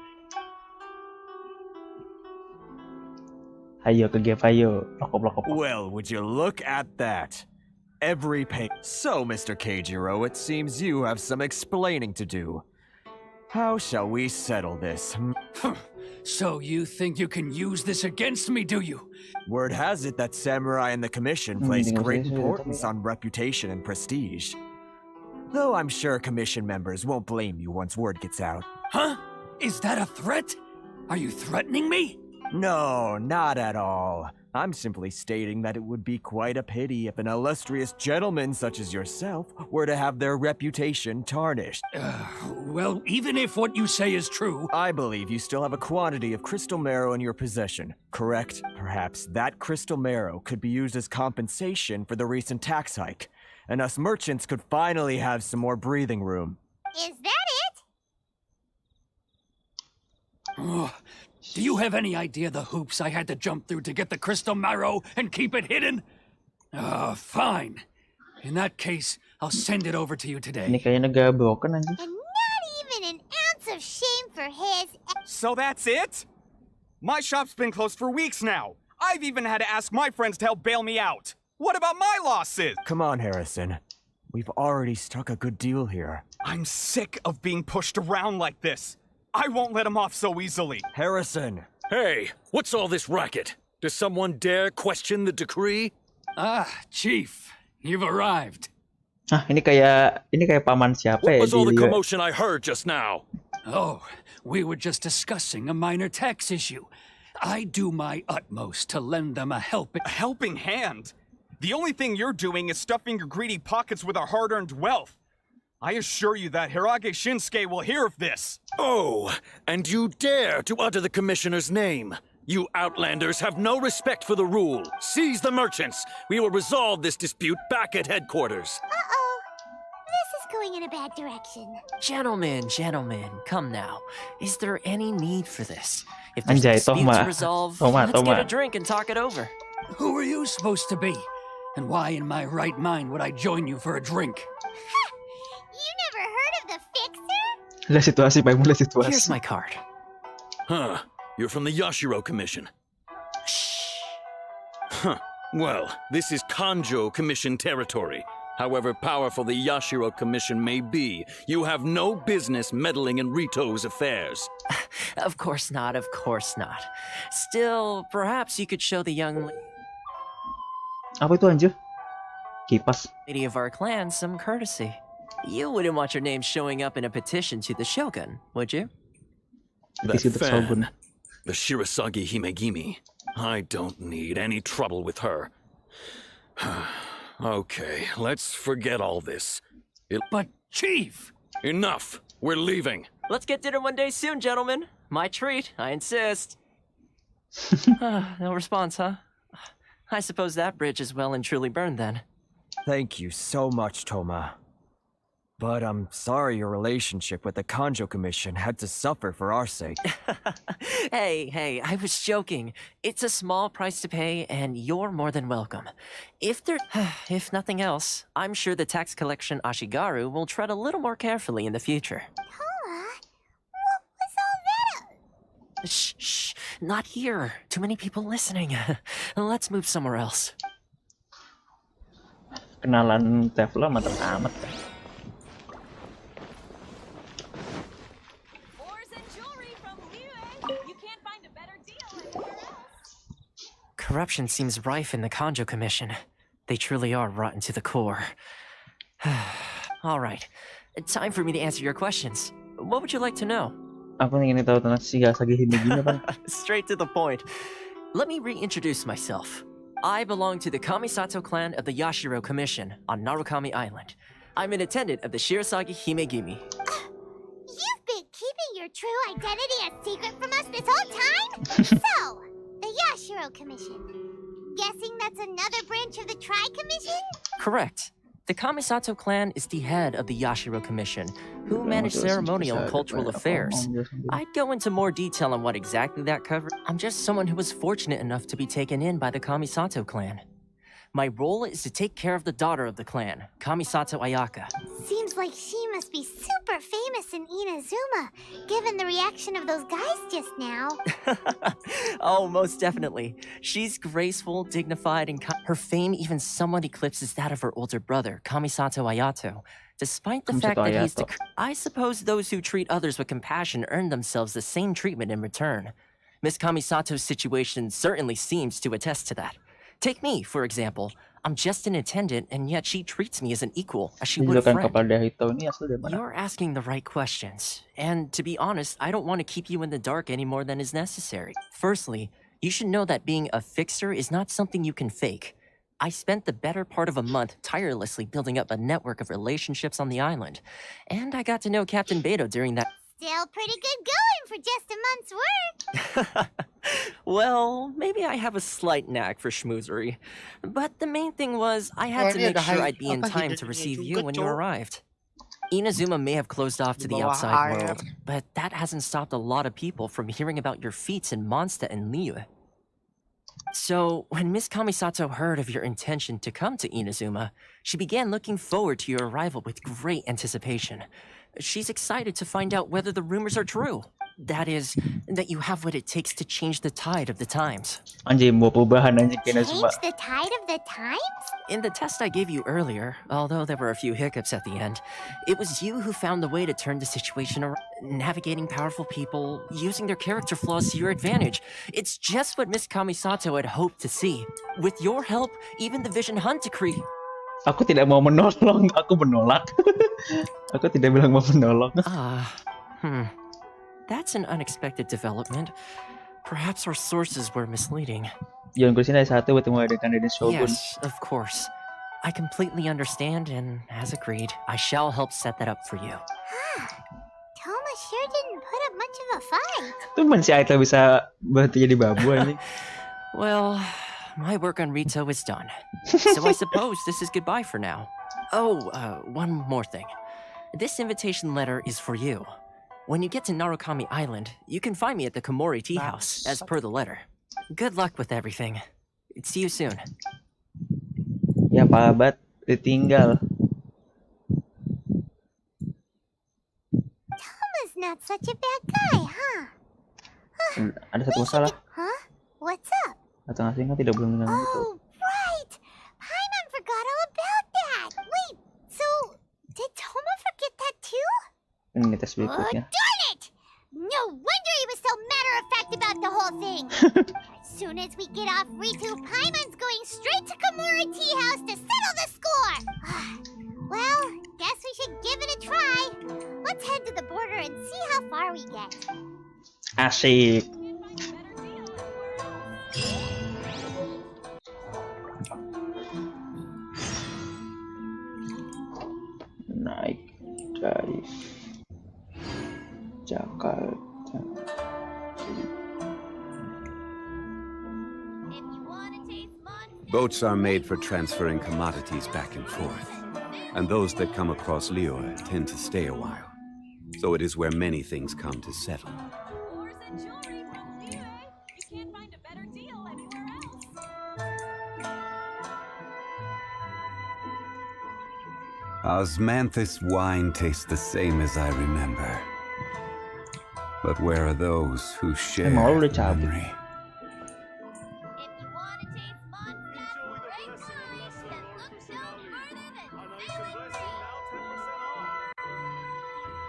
[SPEAKER 3] Ayo, kegap, ayo. Lokop.
[SPEAKER 11] Well, would you look at that? Every pay. So, Mr. Keijiro, it seems you have some explaining to do. How shall we settle this?
[SPEAKER 14] So you think you can use this against me, do you?
[SPEAKER 11] Word has it that Samurai and the Commission place great importance on reputation and prestige. Though I'm sure Commission members won't blame you once word gets out.
[SPEAKER 14] Huh? Is that a threat? Are you threatening me?
[SPEAKER 11] No, not at all. I'm simply stating that it would be quite a pity if an illustrious gentleman such as yourself were to have their reputation tarnished.
[SPEAKER 14] Well, even if what you say is true...
[SPEAKER 11] I believe you still have a quantity of crystal marrow in your possession, correct? Perhaps that crystal marrow could be used as compensation for the recent tax hike, and us merchants could finally have some more breathing room.
[SPEAKER 7] Is that it?
[SPEAKER 14] Oh, do you have any idea the hoops I had to jump through to get the crystal marrow and keep it hidden? Fine. In that case, I'll send it over to you today.
[SPEAKER 3] Ini kayaknya ngegabokan anjing.
[SPEAKER 7] And not even an ounce of shame for his...
[SPEAKER 16] So that's it? My shop's been closed for weeks now. I've even had to ask my friends to help bail me out. What about my losses?
[SPEAKER 11] Come on, Harrison. We've already struck a good deal here.
[SPEAKER 16] I'm sick of being pushed around like this. I won't let him off so easily.
[SPEAKER 11] Harrison!
[SPEAKER 17] Hey, what's all this racket? Does someone dare question the decree?
[SPEAKER 14] Ah, Chief, you've arrived.
[SPEAKER 3] Ah, ini kayak paman siapa
[SPEAKER 17] What
[SPEAKER 3] ya
[SPEAKER 17] was all the
[SPEAKER 3] di
[SPEAKER 17] commotion I heard just now?
[SPEAKER 14] Oh, we were just discussing a minor tax issue. I do my utmost to lend them a
[SPEAKER 16] helping hand? The only thing you're doing is stuffing your greedy pockets with our hard-earned wealth. I assure you that Hirage Shinsuke will hear of this.
[SPEAKER 17] Oh, and you dare to utter the commissioner's name. You outlanders have no respect for the rule. Seize the merchants. We will resolve this dispute back at headquarters.
[SPEAKER 7] Uh-oh. This is going in a bad direction.
[SPEAKER 2] Gentlemen, come now. Is there any need for this? If there's
[SPEAKER 3] Anjay,
[SPEAKER 2] a dispute to
[SPEAKER 3] Toma.
[SPEAKER 2] resolve,
[SPEAKER 3] Toma,
[SPEAKER 2] let's get
[SPEAKER 3] Toma.
[SPEAKER 2] a drink and talk it over.
[SPEAKER 14] Who are you supposed to be? And why in my right mind would I join you for a drink?
[SPEAKER 7] You never heard of the Fixer?
[SPEAKER 3] Lihat situasi, Pak. Mulai situasi.
[SPEAKER 2] Here's my card.
[SPEAKER 17] Huh. You're from the Yashiro Commission. Huh. Well, this is Kanjo Commission territory. However powerful the Yashiro Commission may be, you have no business meddling in Rito's affairs.
[SPEAKER 2] Of course not. Still, perhaps you could show the young
[SPEAKER 3] Apa itu anjir? Kipas.
[SPEAKER 2] lady of our clan some courtesy. You wouldn't want your name showing up in a petition to the Shogun, would you?
[SPEAKER 17] That
[SPEAKER 3] Petisi untuk Shogun.
[SPEAKER 17] fan, the Shirasagi Himegimi. I don't need any trouble with her. Okay, let's forget all this.
[SPEAKER 14] But, Chief!
[SPEAKER 17] Enough! We're leaving.
[SPEAKER 2] Let's get dinner one day soon, gentlemen. My treat, I insist. No response, huh? I suppose that bridge is well and truly burned then.
[SPEAKER 11] Thank you so much, Toma. But I'm sorry your relationship with the Kanjo Commission had to suffer for our sake.
[SPEAKER 2] Hey, I was joking. It's a small price to pay, and you're more than welcome. If nothing else, I'm sure the tax collection Ashigaru will tread a little more carefully in the future.
[SPEAKER 7] What was all that?
[SPEAKER 2] Shh, not here. Too many people listening. Let's move somewhere else.
[SPEAKER 3] Kenalan Tefla mantap amat.
[SPEAKER 2] Corruption seems rife in the Kanjo Commission. They truly are rotten to the core. All right, time for me to answer your questions. What would you like to know?
[SPEAKER 3] Apa yang ingin tahu tentang Shigasagi Himegimi, Bang?
[SPEAKER 2] Straight to the point. Let me reintroduce myself. I belong to the Kamisato clan of the Yashiro Commission on Narukami Island. I'm an attendant of the Shirasagi Himegimi.
[SPEAKER 7] You've been keeping your true identity a secret from us this whole time? So, the Yashiro Commission. Guessing that's another branch of the Tri-Commission?
[SPEAKER 2] Correct. The Kamisato clan is the head of the Yashiro Commission, who manage ceremonial and cultural affairs. I'd go into more detail on what exactly that covers. I'm just someone who was fortunate enough to be taken in by the Kamisato clan. My role is to take care of the daughter of the clan, Kamisato Ayaka.
[SPEAKER 7] Seems like she must be super famous in Inazuma, given the reaction of those guys just now.
[SPEAKER 2] Oh, most definitely. She's graceful, dignified, and her fame even somewhat eclipses that of her older brother, Kamisato Ayato. Despite the fact that he's I suppose those who treat others with compassion earn themselves the same treatment in return. Miss Kamisato's situation certainly seems to attest to that. Take me, for example. I'm just an attendant, and yet she treats me as an equal, as she would a friend. You're asking the right questions. And to be honest, I don't want to keep you in the dark any more than is necessary. Firstly, you should know that being a fixer is not something you can fake. I spent the better part of a month tirelessly building up a network of relationships on the island. And I got to know Captain Beto during that.
[SPEAKER 7] Still pretty good going for just a month's work.
[SPEAKER 2] Well, maybe I have a slight knack for schmoozery. But the main thing was, I had to make sure I'd be in time to receive you when you arrived. Inazuma may have closed off to the outside world, but that hasn't stopped a lot of people from hearing about your feats in Mondstadt and Liyue. So, when Miss Kamisato heard of your intention to come to Inazuma, she began looking forward to your arrival with great anticipation. She's excited to find out whether the rumors are true. That is, that you have what it takes to change the tide of the times.
[SPEAKER 3] Anjing, mau perubahan anjing kena
[SPEAKER 7] Change
[SPEAKER 3] semua.
[SPEAKER 7] the tide of the times?
[SPEAKER 2] In the test I gave you earlier, although there were a few hiccups at the end, it was you who found the way to turn the situation around, navigating powerful people, using their character flaws to your advantage. It's just what Miss Kamisato had hoped to see. With your help, even the Vision Hunt decree.
[SPEAKER 3] Aku tidak mau menolong, aku menolak. Aku tidak bilang mau menolong.
[SPEAKER 2] That's an unexpected development. Perhaps our sources were misleading.
[SPEAKER 3] Yang gue sini ada satu buat mengadakan Raden Shogun.
[SPEAKER 2] Yes, of course. I completely understand, and as agreed, I shall help set that up for you.
[SPEAKER 7] Toma sure didn't put up much of a fight.
[SPEAKER 3] Tuh si Aita bisa bantu jadi babu anjing.
[SPEAKER 2] Well, my work on Rito is done. So I suppose this is goodbye for now. Oh, one more thing. This invitation letter is for you. When you get to Narukami Island, you can find me at the Komori Tea House, as per the letter. Good luck with everything. See you soon.
[SPEAKER 3] Ya Pak Abad, ditinggal.
[SPEAKER 7] Toma's not such a bad guy, huh?
[SPEAKER 3] Ada satu masalah.
[SPEAKER 7] Huh? What's up?
[SPEAKER 3] Datang asing kan tidak belum bilang gitu.
[SPEAKER 7] Oh, right! Paimon forgot all about that! Wait, so, did Toma forget that too?
[SPEAKER 3] Ini tes berikutnya.
[SPEAKER 7] Darn it! No wonder he was so matter-of-fact about the whole thing! As soon as we get off Ritu, Paimon's going straight to Komori Tea House to settle the score! Well, guess we should give it a try. Let's head to the border and see how far we get.
[SPEAKER 3] Asik. Naik dari Jakarta.
[SPEAKER 12] Boats are made for transferring commodities back and forth, and those that come across Lior tend to stay a while. So it is where many things come to settle. Osmanthus wine tastes the same as I remember. But where are those who share the memory?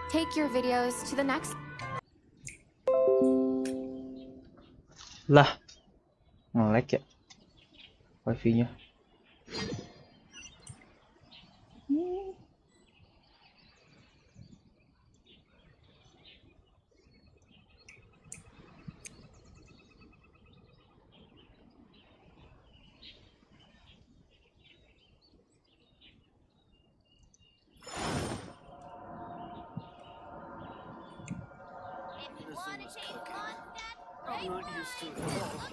[SPEAKER 13] Take your videos to the next.
[SPEAKER 3] Lah, nge-lag ya wifi-nya.